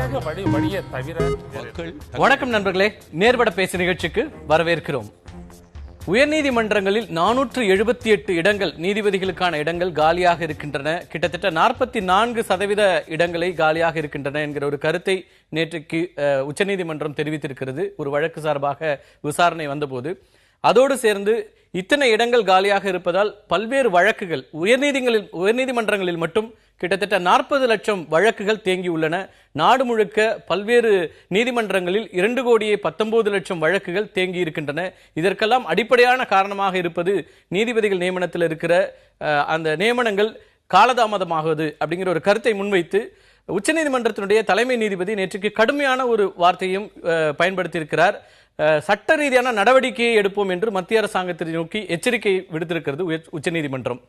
வழியை தவிர. வணக்கம் நண்பர்களே, நேர்பட பேசு நிகழ்ச்சிக்கு வரவேற்கிறோம். உயர்நீதிமன்றங்களில் 478 இடங்கள், நீதிபதிகளுக்கான இடங்கள் காலியாக இருக்கின்றன. கிட்டத்தட்ட 44% இடங்களை காலியாக இருக்கின்றன என்கிற ஒரு கருத்தை நேற்றைக்கு உச்சநீதிமன்றம் தெரிவித்திருக்கிறது. ஒரு வழக்கு சார்பாக விசாரணை வந்தபோது அதோடு சேர்ந்து இத்தனை இடங்கள் காலியாக இருப்பதால் பல்வேறு வழக்குகள் உயர்நீதிமன்றங்களில் மட்டும் கிட்டத்தட்ட 40 லட்சம் வழக்குகள் தேங்கியுள்ளன. நாடு முழுக்க பல்வேறு நீதிமன்றங்களில் 2,19,00,000 வழக்குகள் தேங்கி இருக்கின்றன. இதற்கெல்லாம் அடிப்படையான காரணமாக இருப்பது நீதிபதிகள் நியமனத்தில் இருக்கிற அந்த நியமனங்கள் காலதாமதமாகுது அப்படிங்கிற ஒரு கருத்தை முன்வைத்து உச்சநீதிமன்றத்தினுடைய தலைமை நீதிபதி நேற்றுக்கு கடுமையான ஒரு வார்த்தையும் பயன்படுத்தியிருக்கிறார். சட்ட ரீதியான நடவடிக்கையை எடுப்போம் என்று மத்திய அரசாங்கத்தை நோக்கி எச்சரிக்கை விடுத்திருக்கிறது உச்சநீதிமன்றம்.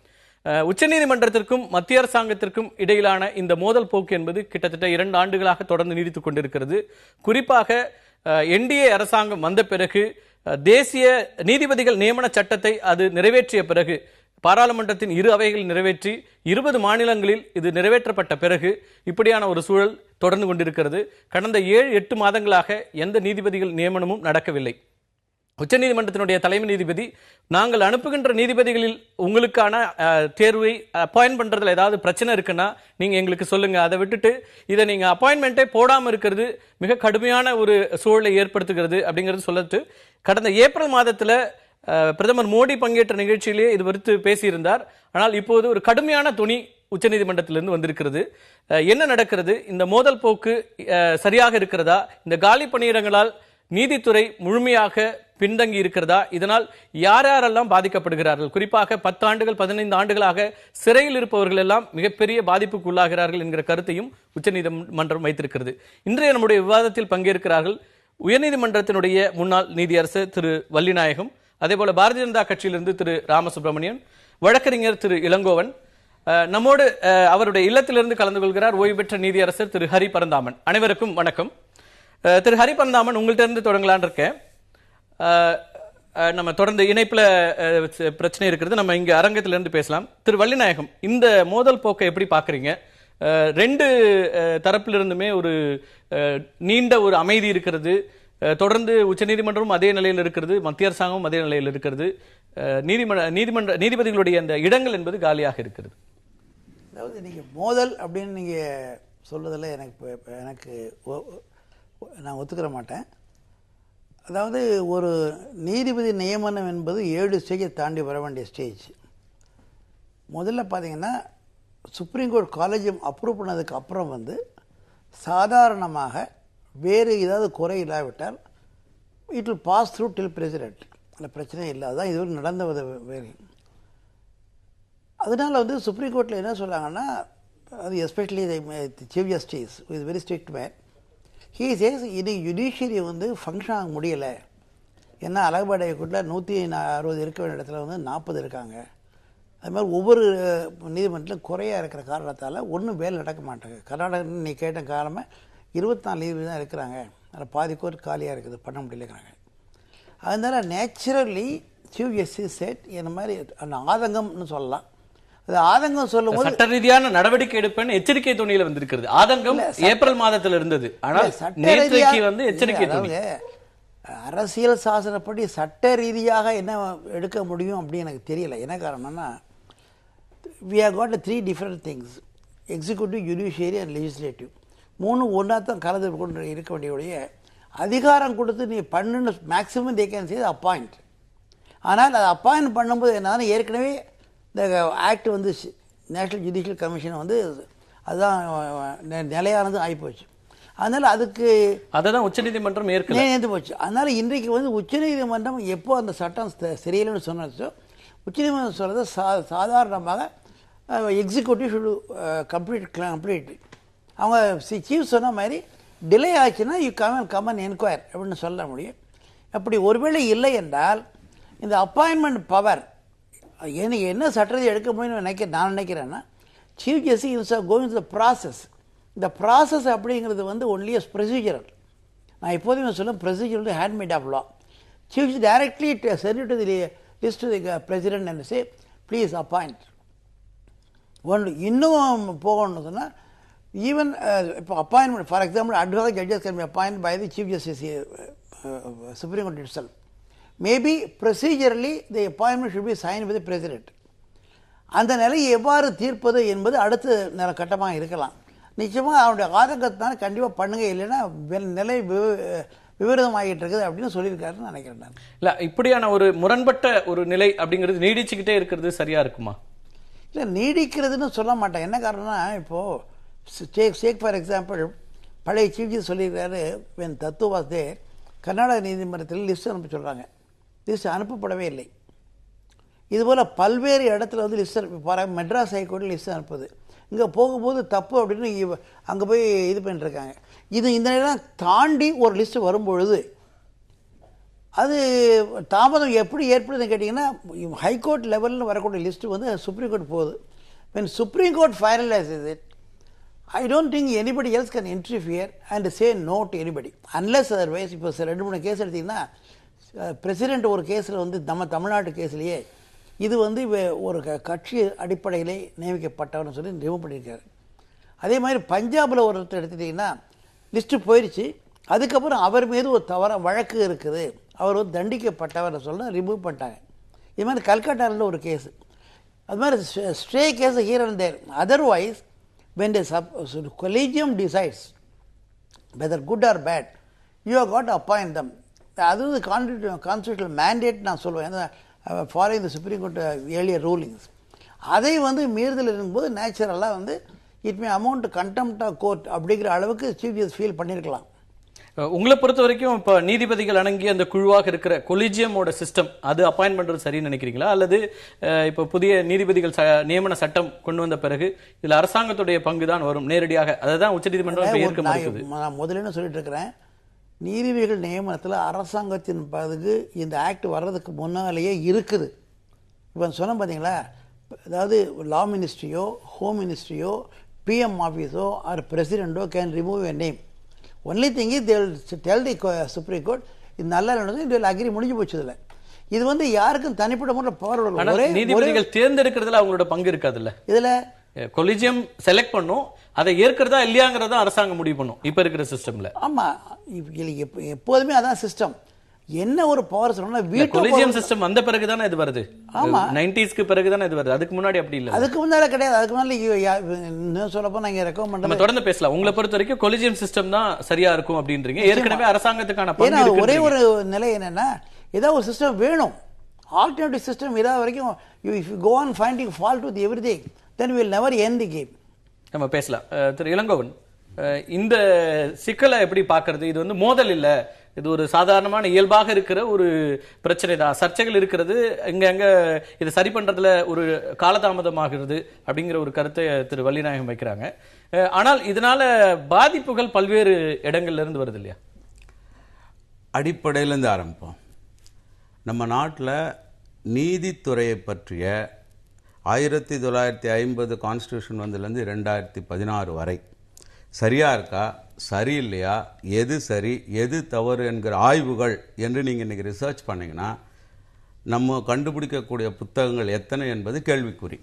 உச்சநீதிமன்றத்திற்கும் மத்திய அரசாங்கத்திற்கும் இடையிலான இந்த மோதல் போக்கு என்பது கிட்டத்தட்ட 2 ஆண்டுகளாக தொடர்ந்து நீடித்துக் கொண்டிருக்கிறது. குறிப்பாக என்டிஏ அரசாங்கம் வந்த பிறகு தேசிய நீதிபதிகள் நியமன சட்டத்தை அது நிறைவேற்றிய பிறகு, பாராளுமன்றத்தின் 2 அவைகள் நிறைவேற்றி 20 மாநிலங்களில் இது நிறைவேற்றப்பட்ட பிறகு இப்படியான ஒரு சூழல் தொடர்ந்து கொண்டிருக்கிறது. கடந்த 7-8 மாதங்களாக எந்த நீதிபதிகள் நியமனமும் நடக்கவில்லை. உச்சநீதிமன்றத்தினுடைய தலைமை நீதிபதி, நாங்கள் அனுப்புகின்ற நீதிபதிகளில் உங்களுக்கான தேர்வை அப்பாயின்ட் பண்றதுல ஏதாவது பிரச்சனை இருக்குன்னா நீங்க எங்களுக்கு சொல்லுங்க, அதை விட்டுட்டு இதை நீங்க அப்பாயின்மெண்டே போடாம இருக்கிறது மிக கடுமையான ஒரு சூழலை ஏற்படுத்துகிறது அப்படிங்கிறது சொல்லிட்டு கடந்த ஏப்ரல் மாதத்துல பிரதமர் மோடி பங்கேற்ற நிகழ்ச்சியிலே இது குறித்து பேசியிருந்தார். ஆனால் இப்போது ஒரு கடுமையான துணி உச்சநீதிமன்றத்திலிருந்து வந்திருக்கிறது. என்ன நடக்கிறது? இந்த மோதல் போக்கு சரியாக இருக்கிறதா? இந்த காலி பணியிடங்களால் நீதித்துறை முழுமையாக பின்தங்கி இருக்கிறதா? இதனால் யார் யாரெல்லாம் பாதிக்கப்படுகிறார்கள்? குறிப்பாக 10 ஆண்டுகள் 15 ஆண்டுகளாக சிறையில் இருப்பவர்கள் எல்லாம் மிகப்பெரிய பாதிப்புக்கு உள்ளாகிறார்கள் என்கிற கருத்தையும் உச்சநீதிமன்றம் வைத்திருக்கிறது. இன்றைய நம்முடைய விவாதத்தில் பங்கேற்கிறார்கள் உயர்நீதிமன்றத்தினுடைய முன்னாள் நீதியரசர் திரு வள்ளிநாயகம், அதேபோல பாரதிய ஜனதா கட்சியிலிருந்து திரு ராமசுப்ரமணியன், வழக்கறிஞர் திரு இளங்கோவன், நம்மோடு அவருடைய இல்லத்திலிருந்து கலந்து கொள்கிறார் ஓய்வு பெற்ற நீதியரசர் திரு ஹரி பரந்தாமன். அனைவருக்கும் வணக்கம். திரு ஹரி பரந்தாமன், உங்கள்கிட்ட இருந்து தொடங்கலான் இருக்கேன். நம்ம தொடர்ந்து இணைப்புல பிரச்சனை இருக்கிறது, நம்ம இங்க அரங்கத்திலிருந்து பேசலாம். திரு வள்ளிநாயகம், இந்த மோதல் போக்கை எப்படி பாக்குறீங்க? 2 தரப்பிலிருந்துமே ஒரு நீண்ட ஒரு அமைதி இருக்கிறது. தொடர்ந்து உச்சநீதிமன்றமும் அதே நிலையில் இருக்கிறது, மத்திய அரசாங்கமும் அதே நிலையில் இருக்கிறது. நீதிபதிகளுடைய அந்த இடங்கள் என்பது காலியாக இருக்கிறது. அதாவது நீங்க மோதல் அப்படின்னு நீங்க சொல்றதுல எனக்கு நான் ஒத்துக்கிற மாட்டேன். அதாவது ஒரு நீதிபதி நியமனம் என்பது 7 ஸ்டேஜை தாண்டி வர வேண்டிய ஸ்டேஜ். முதல்ல பார்த்தீங்கன்னா சுப்ரீம் கோர்ட் காலேஜியம் அப்ரூவ் பண்ணதுக்கு அப்புறம் சாதாரணமாக வேறு ஏதாவது குறை இல்லாவிட்டால் it will pass through till president. அந்த பிரச்சனை இல்லை. அதுதான் இதுவரை நடந்த வேறு. அதனால சுப்ரீம் கோர்ட்டில் என்ன சொல்கிறாங்கன்னா, அது especially chief justice is very strict man. He says இன்னைக்கு ஜுடிஷியரி ஃபங்க்ஷன் ஆக முடியலை. ஏன்னா அலகாபாடைக்குள்ள 160 இருக்க வேண்டிய இடத்துல 40 இருக்காங்க. அது மாதிரி ஒவ்வொரு நீதிமன்றத்திலும் குறையாக இருக்கிற காரணத்தால் ஒன்றும் வேலை நடக்க மாட்டாங்க. கர்நாடகா நீ கேட்ட காரணமாக 24 நீதிபதி தான் இருக்கிறாங்க. அதில் பாதி கோர்ட் காலியாக இருக்குது, பண்ண முடியலைங்கிறாங்க. அதனால நேச்சுரலி சீஃப் ஜஸ்டிஸ் செட் இந்த மாதிரி அந்த ஆதங்கம்னு சொல்லலாம். அது ஆதங்கம் சொல்லும் போது சட்ட ரீதியான நடவடிக்கை எடுப்பேன்னு எச்சரிக்கை துணியில வந்திருக்கிறது. ஆதங்கம் ஏப்ரல் மாதத்தில் இருந்தது, ஆனால் நேற்றைக்கு எச்சரிக்கை துணி. அரசியல் சாசனப்படி சட்ட ரீதியாக என்ன எடுக்க முடியும் அப்படின்னு எனக்கு தெரியல. என்ன காரணம்னா, we have got 3 different things: executive, judiciary and legislative. 3 ஒன்றா தான் கலந்து கொண்டு இருக்க வேண்டிய அதிகாரம் கொடுத்து நீ பண்ணுன்னு maximum they can say appoint. ஆனால் அதை அப்பாயிண்ட் பண்ணும்போது என்னன்னா, ஏற்கனவே இந்த ஆக்ட் நேஷ்னல் ஜுடிஷியல் கமிஷன் அதுதான் நிலையானது ஆகிப்போச்சு. அதனால் அதுக்கு அதான் உச்சநீதிமன்றம் ஏற்று போச்சு. அதனால் இன்றைக்கு உச்சநீதிமன்றம் எப்போ அந்த சட்டம் சரியில்லைன்னு சொன்னதோ, உச்சநீதிமன்றம் சொல்கிறது சாதாரணமாக எக்ஸிக்யூட்டிவ் ஷுட் கம்ப்ளீட். அவங்க சீஃப் சொன்ன மாதிரி டிலே ஆச்சுன்னா யூ கமன் என்கொயர் அப்படின்னு சொல்ல முடியும். அப்படி ஒருவேளை இல்லை என்றால் இந்த அப்பாயின்மெண்ட் பவர் எனக்கு என்ன சட்டத்தை எடுக்க முடியும்னு நான் நினைக்கிறேன்னா, chief justice instead of going to the process. இந்த ப்ராசஸ் அப்படிங்கிறது ஒன்லி ப்ரொசீஜரல். நான் எப்போதுமே சொல்லுவேன், procedure handmaid of law. Chief justice directly sent to the list to the president and say please appoint. இன்னும் போகணும்னு சொன்னால் Even இப்போ appointment, for example, ad hoc judges can be appointed by the Chief Justice, Supreme Court itself. Maybe procedurally the appointment should be signed by the President. அந்த நிலையை எவ்வாறு தீர்ப்பது என்பது அடுத்த கட்டமாக இருக்கலாம். நிச்சயமாக அவருடைய ஆதங்கத்தினால கண்டிப்பாக பண்ணுங்க, இல்லைன்னா நிலை விபரீதமாகிட்டு இருக்குது அப்படின்னு சொல்லியிருக்காருன்னு நினைக்கிறேன் நான். இல்லை, இப்படியான ஒரு முரண்பட்ட ஒரு நிலை அப்படிங்கிறது நீடிச்சுக்கிட்டே இருக்கிறது சரியா இருக்குமா? இல்லை, நீடிக்கிறதுன்னு சொல்ல மாட்டேன். என்ன காரணம்னா, இப்போது சேக் ஃபார் எக்ஸாம்பிள், பழைய சீஃப் ஜஸ்டிஸ் சொல்லியிருக்காரு, வென் தத்துவ வாஸ் தேர், கர்நாடக நீதிமன்றத்தில் லிஸ்ட் அனுப்ப சொல்கிறாங்க. லிஸ்ட் அனுப்பப்படவே இல்லை. இதுபோல் பல்வேறு இடத்துல வந்து லிஸ்ட், மெட்ராஸ் ஹைகோர்ட்டில் லிஸ்ட் அனுப்புது, இங்கே போகும்போது தப்பு அப்படின்னு அங்கே போய் இது பண்ணிட்டுருக்காங்க. இந்த நிலையெல்லாம் தாண்டி ஒரு லிஸ்ட்டு வரும்பொழுது அது தாமதம் எப்படி ஏற்படுதுன்னு கேட்டிங்கன்னா, ஹைகோர்ட் லெவலில் வரக்கூடிய லிஸ்ட்டு வந்து சுப்ரீம் கோர்ட் போகுது. when supreme court finalizes it, I don't think anybody else can interfere and say no to anybody unless otherwise. இப்போ 2-3 கேஸ் எடுத்திங்கன்னா, பிரசிடெண்ட் ஒரு கேஸில் வந்து நம்ம தமிழ்நாட்டு கேஸ்லேயே இது வந்து ஒரு கட்சி அடிப்படையிலே நியமிக்கப்பட்டவர்னு சொல்லி ரிமூவ் பண்ணியிருக்காரு. அதே மாதிரி பஞ்சாபில் ஒருத்தர் எடுத்துட்டிங்கன்னா, லிஸ்ட்டு போயிடுச்சு, அதுக்கப்புறம் அவர் மீது ஒரு வழக்கு இருக்குது, அவர் வந்து தண்டிக்கப்பட்டவர் சொல்ல ரிமூவ் பண்ணிட்டாங்க. இது மாதிரி கல்கட்டாவில் ஒரு கேஸு, அது மாதிரி stray case here and there. Otherwise when the collegium decides whether good or bad, you have got to appoint them. அது வந்து கான்ஸ்டியூஷனல் மேண்டேட் நான் சொல்லுவேன், following the supreme court earlier rulings. அதை வந்து மீறுதல் இருக்கும்போது நேச்சுரலாக வந்து it may amount contempt of court அப்படிங்கிற அளவுக்கு சீஃப் ஜஸ்டிஸ் ஃபீல் பண்ணியிருக்கலாம். உங்களை பொறுத்த வரைக்கும் இப்போ நீதிபதிகள் அடங்கிய அந்த குழுவாக இருக்கிற கொலிஜியமோட சிஸ்டம் அது அப்பாயின்ட் பண்றது சரின்னு நினைக்கிறீங்களா, அல்லது இப்போ புதிய நீதிபதிகள் நியமன சட்டம் கொண்டு வந்த பிறகு இதுல அரசாங்கத்துடைய பங்கு தான் வரும் நேரடியாக, அதுதான் உச்சநீதிமன்றம் ஏற்க மறுக்குது? நான் முதல்ல சொல்லிட்டு இருக்கிறேன், நீதிபதிகள் நியமனத்தில் அரசாங்கத்தின் பங்கு இந்த ஆக்ட் வர்றதுக்கு முன்னாலேயே இருக்குது. இப்போ சொன்ன பார்த்தீங்களா, அதாவது லா மினிஸ்ட்ரியோ ஹோம் மினிஸ்ட்ரியோ பிஎம் ஆஃபீஸோ ஆர் பிரசிடென்ட்டோ can remove a name. Only thing is they will tell the supreme court இது நல்லா நடந்தது, இது அக்ரி முடிஞ்சு போச்சு. இதில் இது வந்து யாருக்கும் தனிப்பட்ட முறையில் பவர், நீதிபதிகள் தேர்ந்தெடுக்கிறதுல அவங்களோட பங்கு இருக்காதுல்ல. இதில் கொலிஜியம் செலக்ட் பண்ணும், அதை ஏற்கிறதா இல்லையாங்கிறதா அரசாங்கம் முடிவு பண்ணும் இப்ப இருக்கிற சிஸ்டம்ல. ஆமா, எப்போதுமே அதான் சிஸ்டம். என்ன ஒரு பவர் சொன்னா கொலிஜியம் சிஸ்டம் வந்த பிறகு தானே இது வருது. ஆமா, 90s பிறகு தானே இது வருது, அதுக்கு முன்னாடி அப்படி இல்ல. அதுக்கு முன்னாடி கிடையாது. அதுக்கு முன்னாடி சொல்லப்போ நாங்க ரெக்கமெண்ட் நம்ம தொடர்ந்து பேசலாம். உங்களை பொறுத்த வரைக்கும் கொலிஜியம் சிஸ்டம் தான் சரியா இருக்கும் அப்படின்றீங்க. ஏற்கனவே அரசாங்கத்துக்கான ஒரே ஒரு நிலை என்னன்னா, ஏதாவது ஒரு சிஸ்டம் வேணும், ஆல்டர்னேட்டிவ் சிஸ்டம் ஏதாவது வரைக்கும். If you go on finding fault with everything, then we will never end the game. நம்ம பேசலாம். திரு இளங்கோவன், இந்த சிக்கலை எப்படி பார்க்கறது? இது வந்து மோதல் இல்ல, இது ஒரு சாதாரணமான இயல்பாக இருக்கிற ஒரு பிரச்சனை தான். சர்ச்சைகள் இருக்கிறது, இங்க இதை சரி பண்றதுல ஒரு காலதாமதமாகிறது அப்படிங்கிற ஒரு கருத்தை திரு வள்ளிநாயகம் வைக்கிறாங்க. ஆனால் இதனால பாதிப்புகள் பல்வேறு இடங்கள்ல இருந்து வருது இல்லையா? அடிப்படையிலேருந்து ஆரம்பிப்போம். நம்ம நாட்டில் நீதித்துறையை பற்றிய 1950 கான்ஸ்டியூஷன் வந்ததுலேருந்து 2016 வரை சரியா இருக்கா சரியில்லையா, எது சரி எது தவறு என்கிற ஆய்வுகள் என்று நீங்கள் இன்றைக்கி ரிசர்ச் பண்ணிங்கன்னா நம்ம கண்டுபிடிக்கக்கூடிய புத்தகங்கள் எத்தனை என்பது கேள்விக்குறி.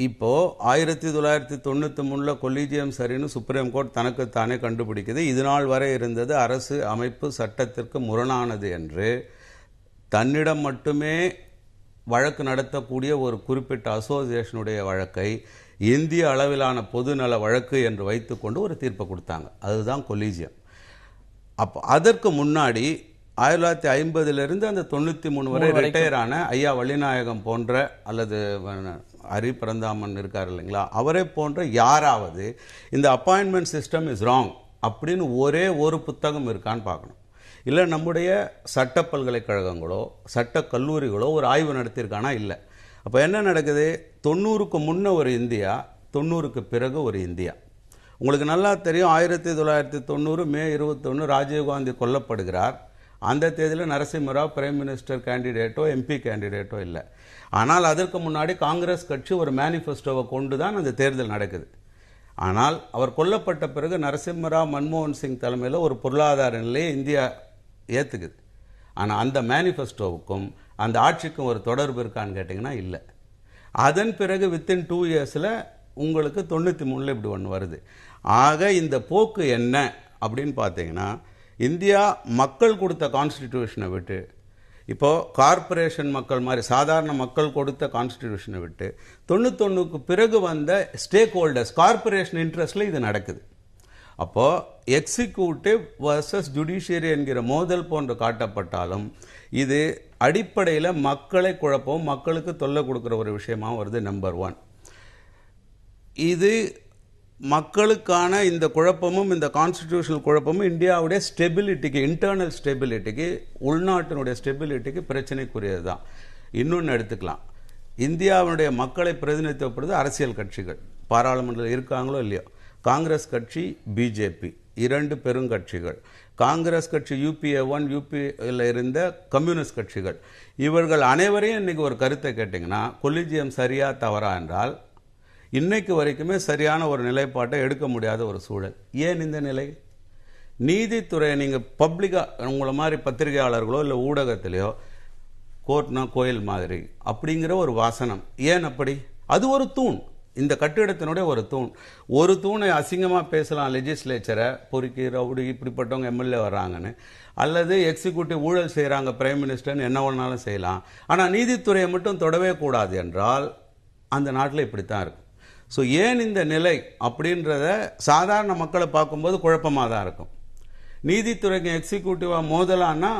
இப்போது 1993 கொலிஜியம் சரின்னு சுப்ரீம் கோர்ட் தனக்குத்தானே கண்டுபிடிக்குது. இது நாள் வரை இருந்தது அரசு அமைப்பு சட்டத்திற்கு முரணானது என்று தன்னிடம் மட்டுமே வழக்கு நடத்தக்கூடிய ஒரு குறிப்பிட்ட அசோசியேஷனுடைய வழக்கை இந்திய அளவிலான பொதுநல வழக்கு என்று வைத்துக்கொண்டு ஒரு தீர்ப்பை கொடுத்தாங்க. அதுதான் கொலிஜியம். அப்போ அதற்கு முன்னாடி 1950 அந்த 93 வரை ரிட்டையர் ஆன ஐயா வள்ளிநாயகம் போன்ற அல்லது ஹரி பரந்தாமன் இருக்கார் இல்லைங்களா, அவரை போன்ற யாராவது இந்த அப்பாயின்மெண்ட் சிஸ்டம் இஸ் ராங் அப்படின்னு ஒரே ஒரு புத்தகம் இருக்கான்னு பார்க்கணும். இல்லை நம்முடைய சட்ட பல்கலைக்கழகங்களோ சட்ட கல்லூரிகளோ ஒரு ஆய்வு நடத்தியிருக்கானா? இல்லை. அப்போ என்ன நடக்குது? 90க்கு முன்ன ஒரு இந்தியா, 90க்கு பிறகு ஒரு இந்தியா. உங்களுக்கு நல்லா தெரியும், 1990 மே 21 ராஜீவ்காந்தி கொல்லப்படுகிறார். அந்த தேதியில் நரசிம்மராவ் பிரைம் மினிஸ்டர் கேண்டிடேட்டோ எம்பி கேண்டிடேட்டோ இல்லை. ஆனால் அதற்கு முன்னாடி காங்கிரஸ் கட்சி ஒரு மேனிஃபெஸ்டோவை கொண்டு தான் அந்த தேர்தல் நடக்குது. ஆனால் அவர் கொல்லப்பட்ட பிறகு நரசிம்மராவ் மன்மோகன் சிங் தலைமையில் ஒரு பொருளாதார நிலையை இந்தியா ஏற்றுக்குது. ஆனால் அந்த மேனிஃபெஸ்டோவுக்கும் அந்த ஆட்சிக்கும் ஒரு தொடர்பு இருக்கான்னு கேட்டிங்கன்னா இல்லை. அதன் பிறகு வித்தின் 2 இயர்ஸில் உங்களுக்கு 93 இப்படி ஒன்று வருது. ஆக இந்த போக்கு என்ன அப்படின்னு பார்த்தீங்கன்னா, இந்தியா மக்கள் கொடுத்த கான்ஸ்டிடியூஷனை விட்டு இப்போது கார்ப்பரேஷன் மக்கள் மாதிரி சாதாரண மக்கள் கொடுத்த கான்ஸ்டிடியூஷனை விட்டு 91க்கு பிறகு வந்த ஸ்டேக் ஹோல்டர்ஸ் கார்ப்பரேஷன் இன்ட்ரெஸ்டில் இது நடக்குது. அப்போது எக்ஸிக்யூட்டிவ் வர்சஸ் ஜுடிஷியரி என்கிற மோதல் போன்று காட்டப்பட்டாலும் இது அடிப்படையில் மக்களை குழப்பவும் மக்களுக்கு தொல்லை கொடுக்குற ஒரு விஷயமாக வருது. நம்பர் 1, இது மக்களுக்கான இந்த குழப்பமும் இந்த கான்ஸ்டிடியூஷனல் குழப்பமும் இந்தியாவுடைய ஸ்டெபிலிட்டிக்கு, இன்டர்னல் ஸ்டெபிலிட்டிக்கு, உள்நாட்டினுடைய ஸ்டெபிலிட்டிக்கு பிரச்சனைக்குரியது தான். இன்னொன்று எடுத்துக்கலாம், இந்தியாவுடைய மக்களை பிரதிநிதித்துவப்படுது அரசியல் கட்சிகள். பாராளுமன்றத்தில் இருக்காங்களோ இல்லையோ, காங்கிரஸ் கட்சி, பிஜேபி 2 பெருங்கட்சிகள். காங்கிரஸ் கட்சி யூபிஏ 1, யூபியில் இருந்த கம்யூனிஸ்ட் கட்சிகள், இவர்கள் அனைவரையும் இன்றைக்கி ஒரு கருத்தை கேட்டிங்கன்னா, கொலிஜியம் சரியா தவறா என்றால் இன்னைக்கு வரைக்குமே சரியான ஒரு நிலைப்பாட்டை எடுக்க முடியாத ஒரு சூழல். ஏன் இந்த நிலை? நீதித்துறை நீங்கள் பப்ளிக்காக உங்களை மாதிரி பத்திரிகையாளர்களோ இல்லை ஊடகத்திலையோ கோர்ட்னா கோயில் மாதிரி அப்படிங்கிற ஒரு வாசனம். ஏன் அப்படி? அது ஒரு தூண், இந்த கட்டிடத்தினுடைய ஒரு தூண். ஒரு தூணை அசிங்கமாக பேசலாம், லெஜிஸ்லேச்சரை பொறுக்கி ரவுடி இப்படிப்பட்டவங்க எம்எல்ஏ வர்றாங்கன்னு, அல்லது எக்ஸிக்யூட்டிவ் ஊழல் செய்கிறாங்க பிரைம் மினிஸ்டர்னு என்ன வேணாலும் செய்யலாம். ஆனால் நீதித்துறையை மட்டும் தொடவே கூடாது என்றால் அந்த நாட்டில் இப்படித்தான் இருக்கும். ஸோ ஏன் இந்த நிலை அப்படின்றத சாதாரண மக்களை பார்க்கும்போது குழப்பமாக தான் இருக்கும். நீதித்துறைக்கு எக்ஸிக்யூட்டிவாக மோதலான்னா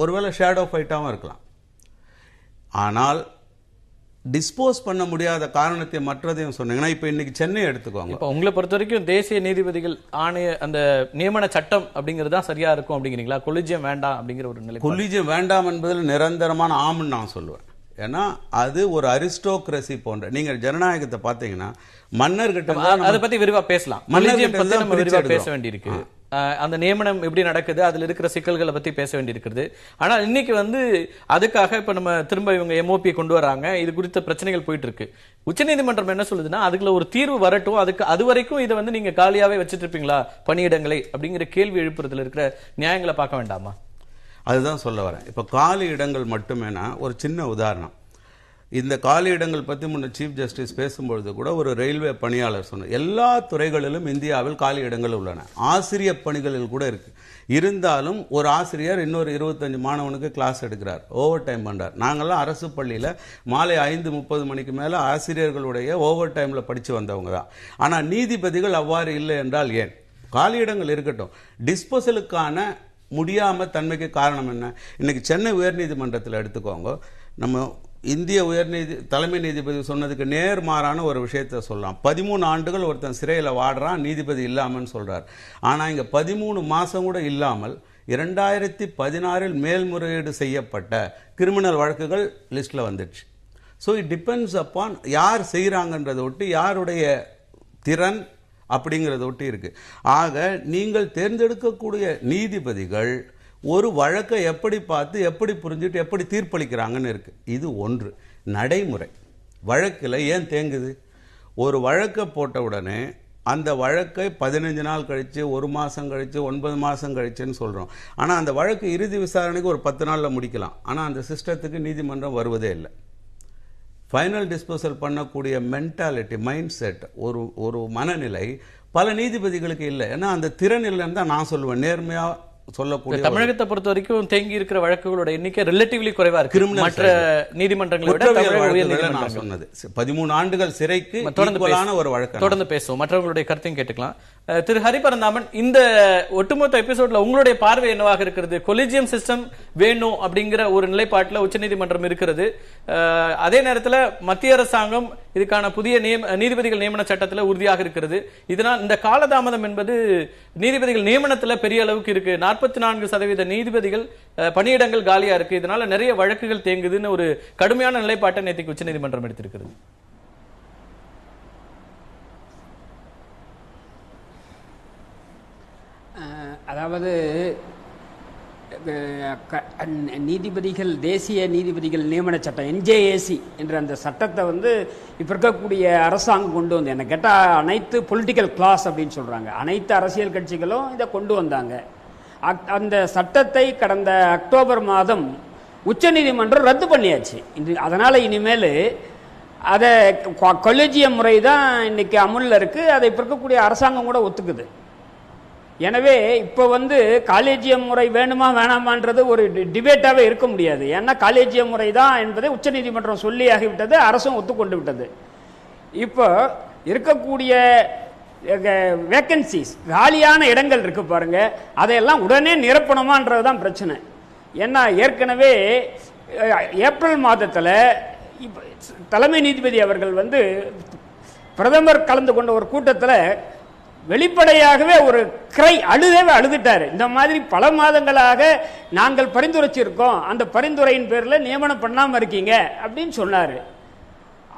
ஒருவேளை ஷேடோ ஃபைட்டாகவும் இருக்கலாம். ஆனால் டிஸ்போஸ் பண்ண முடியாத காரணத்தையும் மற்றதையும் சொன்னீங்கன்னா, இப்போ இன்னைக்கு சென்னை எடுத்துக்கோங்க. இப்போ உங்களை பொறுத்த வரைக்கும் தேசிய நீதிபதிகள் ஆணைய அந்த நியமன சட்டம் அப்படிங்கிறது தான் சரியா இருக்கும் அப்படிங்கிறீங்களா? கொலிஜியம் வேண்டாம் அப்படிங்கிற ஒரு நிலை? கொலிஜியம் வேண்டாம் என்பதில் நிரந்தரமான ஆம்னு நான் சொல்லுவேன். ஏன்னா அது ஒரு அரிஸ்டோக்ரசி போன்ற, நீங்கள் ஜனநாயகத்தை பார்த்தீங்கன்னா மன்னர்கிட்ட அதை பத்தி விரிவா பேசலாம், நம்ம விரிவா பேச வேண்டியிருக்கு. அந்த நியமனம் எப்படி நடக்குது, அதுல இருக்கிற சிக்கல்களை பத்தி பேச வேண்டியிருக்கிறது. ஆனா இன்னைக்கு அதுக்காக இப்ப நம்ம திரும்ப இவங்க எம்ஓபி கொண்டு வராங்க, இது குறித்த பிரச்சனைகள் போயிட்டு இருக்கு. உச்சநீதிமன்றம் என்ன சொல்லுதுன்னா, அதுக்குள்ள ஒரு தீர்வு வரட்டும், அது வரைக்கும் இதை நீங்க காலியாவே வச்சிட்டு இருப்பீங்களா பணியிடங்களை அப்படிங்கிற கேள்வி எழுப்புறதுல இருக்கிற நியாயங்களை பார்க்க வேண்டாமா? அதுதான் சொல்ல வரேன். இப்போ காலி இடங்கள் மட்டுமேனா ஒரு சின்ன உதாரணம். இந்த காலி இடங்கள் பற்றி முன்ன சீஃப் ஜஸ்டிஸ் பேசும்பொழுது கூட ஒரு ரயில்வே பணியாளர் சொன்னார், எல்லா துறைகளிலும் இந்தியாவில் காலி இடங்கள் உள்ளன, ஆசிரியர் பணிகளில் கூட இருக்கு. இருந்தாலும் ஒரு ஆசிரியர் இன்னொரு 25 மாணவனுக்கு கிளாஸ் எடுக்கிறார், ஓவர் டைம் பண்ணுறார். நாங்கள்லாம் அரசு பள்ளியில் மாலை 5:30 மணிக்கு மேலே ஆசிரியர்களுடைய ஓவர் டைமில் படித்து வந்தவங்க தான். ஆனால் நீதிபதிகள் அவ்வாறு இல்லை என்றால் ஏன்? காலி இடங்கள் இருக்கட்டும், டிஸ்போசலுக்கான முடியாமல் தன்மைக்கு காரணம் என்ன? இன்னைக்கு சென்னை உயர்நீதிமன்றத்தில் எடுத்துக்கோங்க, நம்ம இந்திய தலைமை நீதிபதி சொன்னதுக்கு நேர்மாறான ஒரு விஷயத்தை சொல்லலாம். 13 ஆண்டுகள் ஒருத்தன் சிறையில் வாடுறான் நீதிபதி இல்லாமல்னு சொல்றார். ஆனால் இங்கே 13 மாதம் கூட இல்லாமல் 2016 மேல்முறையீடு செய்யப்பட்ட கிரிமினல் வழக்குகள் லிஸ்ட்டில் வந்துடுச்சு. ஸோ இட் டிபெண்ட்ஸ் அப்பான் யார் செய்கிறாங்கன்றதை ஒட்டி, யாருடைய திறன் அப்படிங்கிறத ஒட்டி இருக்கு. ஆக நீங்கள் தேர்ந்தெடுக்கக்கூடிய நீதிபதிகள் ஒரு வழக்கை எப்படி பார்த்து, எப்படி புரிஞ்சுட்டு, எப்படி தீர்ப்பளிக்கிறாங்கன்னு இருக்கு. இது ஒன்று. நடைமுறை வழக்கில் ஏன் தேங்குது? ஒரு வழக்கை போட்ட உடனே அந்த வழக்கை 15 நாள் கழித்து, 1 மாதம் கழித்து, 9 மாதம் கழிச்சுன்னு சொல்கிறோம். ஆனால் அந்த வழக்கு இறுதி விசாரணைக்கு ஒரு 10 நாளில் முடிக்கலாம். ஆனால் அந்த சிஸ்டத்துக்கு நீதிமன்றம் வருவதே இல்லை. ஃபைனல் டிஸ்போசல் பண்ணக்கூடிய மென்டாலிட்டி, மைண்ட் செட், ஒரு மனநிலை பல நீதிபதிகளுக்கு இல்லை. ஏன்னா அந்த திறன் இல்லைன்னு தான் நான் சொல்லுவேன். நேர்மையாக சொல்லக்கூடிய தமிழகத்தை பொறுத்த வரைக்கும் தேங்கி இருக்கிற வழக்குகளோட எண்ணிக்கை ரிலேட்டிவ்லி குறைவா இருக்கு. மற்ற நீதிமன்றங்களை விட நான் சொன்னது 13 ஆண்டுகள் சிறைக்கு ஒரு வழக்கு. தொடர்ந்து பேசுவோம், மற்றவங்களுடைய கருத்தையும் கேட்டுக்கலாம். திரு ஹரிபரந்தாமன், இந்த ஒட்டுமொத்த எபிசோட்ல உங்களுடைய பார்வை என்னவாக இருக்கிறது? கொலிஜியம் சிஸ்டம் வேணும் அப்படிங்கிற ஒரு நிலைப்பாட்டில் உச்சநீதிமன்றம் இருக்கிறது. அதே நேரத்தில் மத்திய அரசாங்கம் இதுக்கான புதிய நீதிபதிகள் நியமன சட்டத்தில் உறுதியாக இருக்கிறது. இதனால் இந்த காலதாமதம் என்பது நீதிபதிகள் நியமனத்தில் பெரிய அளவுக்கு இருக்கு. 44% நீதிபதிகள் பணியிடங்கள் காலியா இருக்கு. இதனால நிறைய வழக்குகள் தேங்குதுன்னு ஒரு கடுமையான நிலைப்பாட்டை நேற்றுக்கு உச்சநீதிமன்றம் எடுத்திருக்கிறது. அதாவது நீதிபதிகள், தேசிய நீதிபதிகள் நியமன சட்டம் NJAC என்ற அந்த சட்டத்தை இப்போ இருக்கக்கூடிய அரசாங்கம் கொண்டு வந்து, என்ன கேட்டால் அனைத்து பொலிட்டிக்கல் கிளாஸ் அப்படின்னு சொல்கிறாங்க, அனைத்து அரசியல் கட்சிகளும் இதை கொண்டு வந்தாங்க. அந்த சட்டத்தை கடந்த அக்டோபர் மாதம் உச்சநீதிமன்றம் ரத்து பண்ணியாச்சு. அதனால் இனிமேல் அதை கொலேஜியம் முறை தான் இன்னைக்கு அமுல்ல இருக்கு. அதை இப்போ இருக்கக்கூடிய அரசாங்கம் கூட ஒத்துக்குது. எனவே இப்போ காலேஜியம் முறை வேணுமா வேணாமான்றது ஒரு டிபேட்டாகவே இருக்க முடியாது. ஏன்னா காலேஜியம் முறை தான் என்பதை உச்சநீதிமன்றம் சொல்லி ஆகிவிட்டது, அரசும் ஒத்துக்கொண்டு விட்டது. இப்போ இருக்கக்கூடிய வேக்கன்சிஸ், காலியான இடங்கள் இருக்கு பாருங்க, அதையெல்லாம் உடனே நிரப்பணுமான்றது தான் பிரச்சனை. ஏன்னா ஏற்கனவே ஏப்ரல் மாதத்தில் தலைமை நீதிபதி அவர்கள் பிரதமர் கலந்து கொண்ட ஒரு கூட்டத்தில் வெளிப்படையாகவே ஒரு அழுதுட்டாரு. இந்த மாதிரி பல மாதங்களாக நாங்கள் பரிந்துரைச்சிருக்கோம், அந்த பரிந்துரையின் பேரில் நியமனம் பண்ணாம இருக்கீங்க அப்படின்னு சொன்னாரு.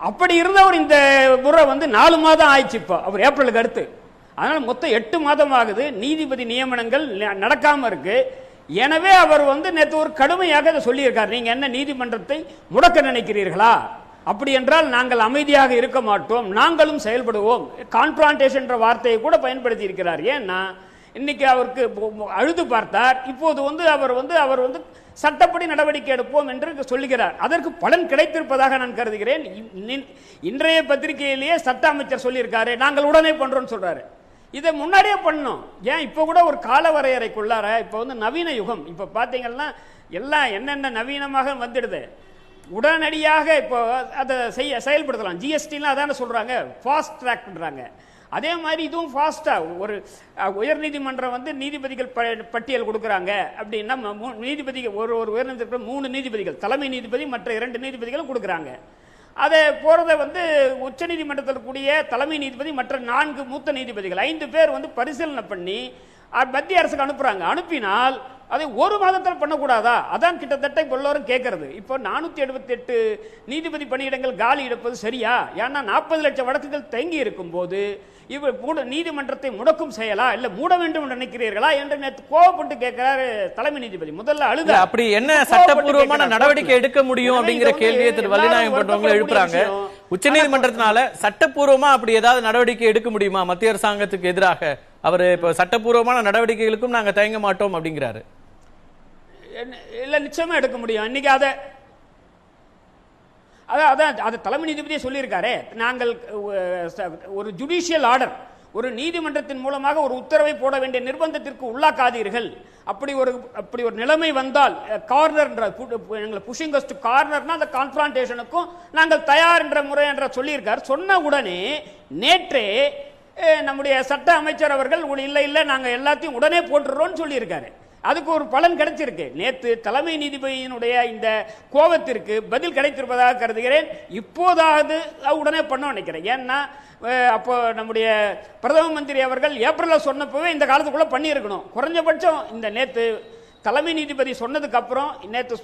அப்படி இருந்தவர் இந்த முறை 4 மாதம் ஆயிடுச்சு. இப்போ அவர் ஏப்ரலுக்கு அடுத்து, அதனால மொத்தம் 8 மாதம் ஆகுது. நீதிபதி நியமனங்கள் நடக்காம இருக்கு. எனவே அவர் நேற்று ஒரு கடுமையாக அதை சொல்லியிருக்கார். நீங்க என்ன நீதிமன்றத்தை முடக்க நினைக்கிறீர்களா? அப்படி என்றால் நாங்கள் அமைதியாக இருக்க மாட்டோம், நாங்களும் செயல்படுவோம். கான்ஃபரன்டேஷன் என்ற வார்த்தையை கூட பயன்படுத்தி இருக்கிறார். ஏன்னா இன்னைக்கு அவருக்கு அழுது பார்த்தார். இப்போது அவர் சட்டப்படி நடவடிக்கை எடுப்போம் என்று சொல்லுகிறார். அதற்கு பலன் கிடைத்திருப்பதாக நான் கருதுகிறேன். இன்றைய பத்திரிகையிலேயே சட்ட அமைச்சர் சொல்லியிருக்காரு, நாங்கள் உடனே பண்றோம் சொல்றாரு. இதை முன்னாடியே பண்ணோம். ஏன் இப்போ கூட ஒரு கால வரையறைக்குள்ளார இப்போ நவீன யுகம், இப்போ பார்த்தீங்கன்னா எல்லாம் என்னென்ன நவீனமாக வந்துடுது, உடனடியாக இப்போ அதை செயல்படுத்தலாம். ஜிஎஸ்டிலாம் அதான சொல்றாங்க, ஃபாஸ்ட் ட்ராக்ன்றாங்க. அதே மாதிரி இதுவும் ஃபாஸ்டா ஒரு உயர்நீதிமன்றம் நீதிபதிகள் பட்டியல் கொடுக்குறாங்க அப்படின்னா நீதிபதிகள் ஒரு உயர்நீதிமன்றம் 3 நீதிபதிகள், தலைமை நீதிபதி மற்ற 2 நீதிபதிகளும் கொடுக்குறாங்க. அதை போறதை உச்ச நீதிமன்றத்தில் கூடிய தலைமை நீதிபதி மற்ற 4 மூத்த நீதிபதிகள் 5 பேர் பரிசீலனை பண்ணி மத்திய அரசுக்கு அனுப்புறாங்க. அனுப்பினால் அதை 1 மாதத்தில் பண்ணக்கூடாதா? அதான் கிட்டத்தட்ட எல்லோரும் கேட்கறது. இப்போ 478 நீதிபதி பணியிடங்கள் காலி எடுப்பது சரியா? ஏன்னா 40 லட்சம் வழக்குகள் தேங்கி இருக்கும் போது நீதிமன்றத்தை முடக்கும் செயலா இல்ல மூட வேண்டும் என்று நினைக்கிறீர்களா என்று நேற்று கோவப்பட்டு கேட்கிறாரு தலைமை நீதிபதி. முதல்ல அழுத அப்படி என்ன சட்டப்பூர்வமான நடவடிக்கை எடுக்க முடியும் அப்படிங்கிற கேள்வியை திரு வள்ளிநாயகம் பண்றவங்க எழுப்புறாங்க. உச்சநீதிமன்றத்தினால சட்டப்பூர்வமா அப்படி ஏதாவது நடவடிக்கை எடுக்க முடியுமா மத்திய அரசாங்கத்துக்கு எதிராக? அவர் இப்ப சட்டப்பூர்வமான நடவடிக்கைகளுக்கும் நாங்க தயங்க மாட்டோம் அப்படிங்கிறாரு. இல்ல, நிச்சயமா எடுக்க முடியும். இன்னைக்கு அதை தலைமை நீதிபதியே சொல்லியிருக்காரு. நாங்கள் ஒரு ஜுடிஷியல் ஆர்டர், ஒரு நீதிமன்றத்தின் மூலமாக ஒரு உத்தரவை போட வேண்டிய நிர்பந்தத்திற்கு உள்ளாக்காதீர்கள். அப்படி ஒரு நிலைமை வந்தால் கார்னர் புஷிங் அஸ் டு கார்னர்னா அந்த கான்ஃபரன்டேஷனுக்கும் நாங்கள் தயார் என்ற முறை என்ற சொல்லியிருக்கார். சொன்ன உடனே நேற்றே நம்முடைய சட்ட அமைச்சர் அவர்கள் இல்ல நாங்க எல்லாத்தையும் உடனே போட்டுறோம்னு சொல்லியிருக்காரு. அதுக்கு ஒரு பலன் கிடைச்சிருக்கு. நேற்று தலைமை நீதிபதியினுடைய இந்த கோபத்திற்கு பதில் கிடைத்திருப்பதாக கருதுகிறேன். இப்போதாவது உடனே பண்ண நினைக்கிறேன். ஏன்னா அப்போ நம்முடைய பிரதம மந்திரி அவர்கள் ஏப்ரல்ல சொன்னப்பவே இந்த காலத்துக்குள்ள பண்ணியிருக்கணும். குறைஞ்சபட்சம் இந்த நேற்று தலைமை நீதிபதி சொன்னதுக்கு அப்புறம் நேற்று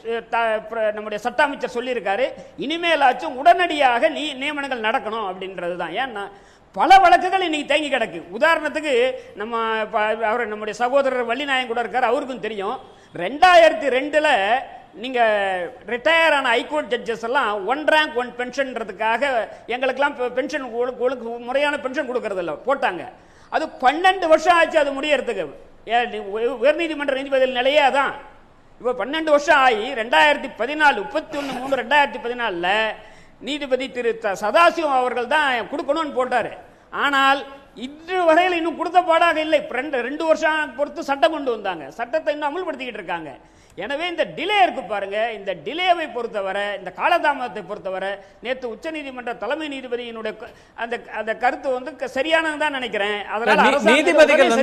நம்முடைய சட்ட அமைச்சர் சொல்லியிருக்காரு, இனிமேலாச்சும் உடனடியாக நியமனங்கள் நடக்கணும் அப்படின்றது தான். ஏன்னா பல வழக்குகள் இன்னைக்கு தேங்கி கிடக்கு. உதாரணத்துக்கு நம்முடைய சகோதரர் வள்ளிநாயகம் கூட இருக்கார், அவருக்கும் தெரியும். 2002 நீங்க ரிட்டையர் ஆன ஹைகோர்ட் ஜட்ஜஸ் எல்லாம் 1 ரேங்க் 1 பென்ஷன்றதுக்காக எங்களுக்கெல்லாம் பென்ஷன் முறையான பென்ஷன் கொடுக்கறது இல்லை போட்டாங்க. அது 12 வருஷம் ஆச்சு அது முடியறதுக்கு. உயர்நீதிமன்ற நீதிபதிகள் நிலையே அதான். இப்போ 12 வருஷம் ஆகி 2014 31/3/2014 நீதிபதி திரு சதாசிவம் அவர்கள் தான் கொடுக்கணும்னு போட்டாரு. ஆனால் இன்று வரையில் இன்னும் கொடுத்த பாடாக இல்லை. 2 வருஷம் பொறுத்து சட்டம் கொண்டு வந்தாங்க, சட்டத்தை இன்னும் அமல்படுத்திக்கிட்டு இருக்காங்க. எனவே இந்த டிலே இருக்கு பாருங்க, இந்த டிலேவை பொறுத்தவரை, இந்த காலதாமதத்தை பொறுத்தவரை நேற்று உச்சநீதிமன்ற தலைமை நீதிபதியினுடைய அந்த கருத்து சரியானதுதான் நினைக்கிறேன். அதனால நீதிபதிகள்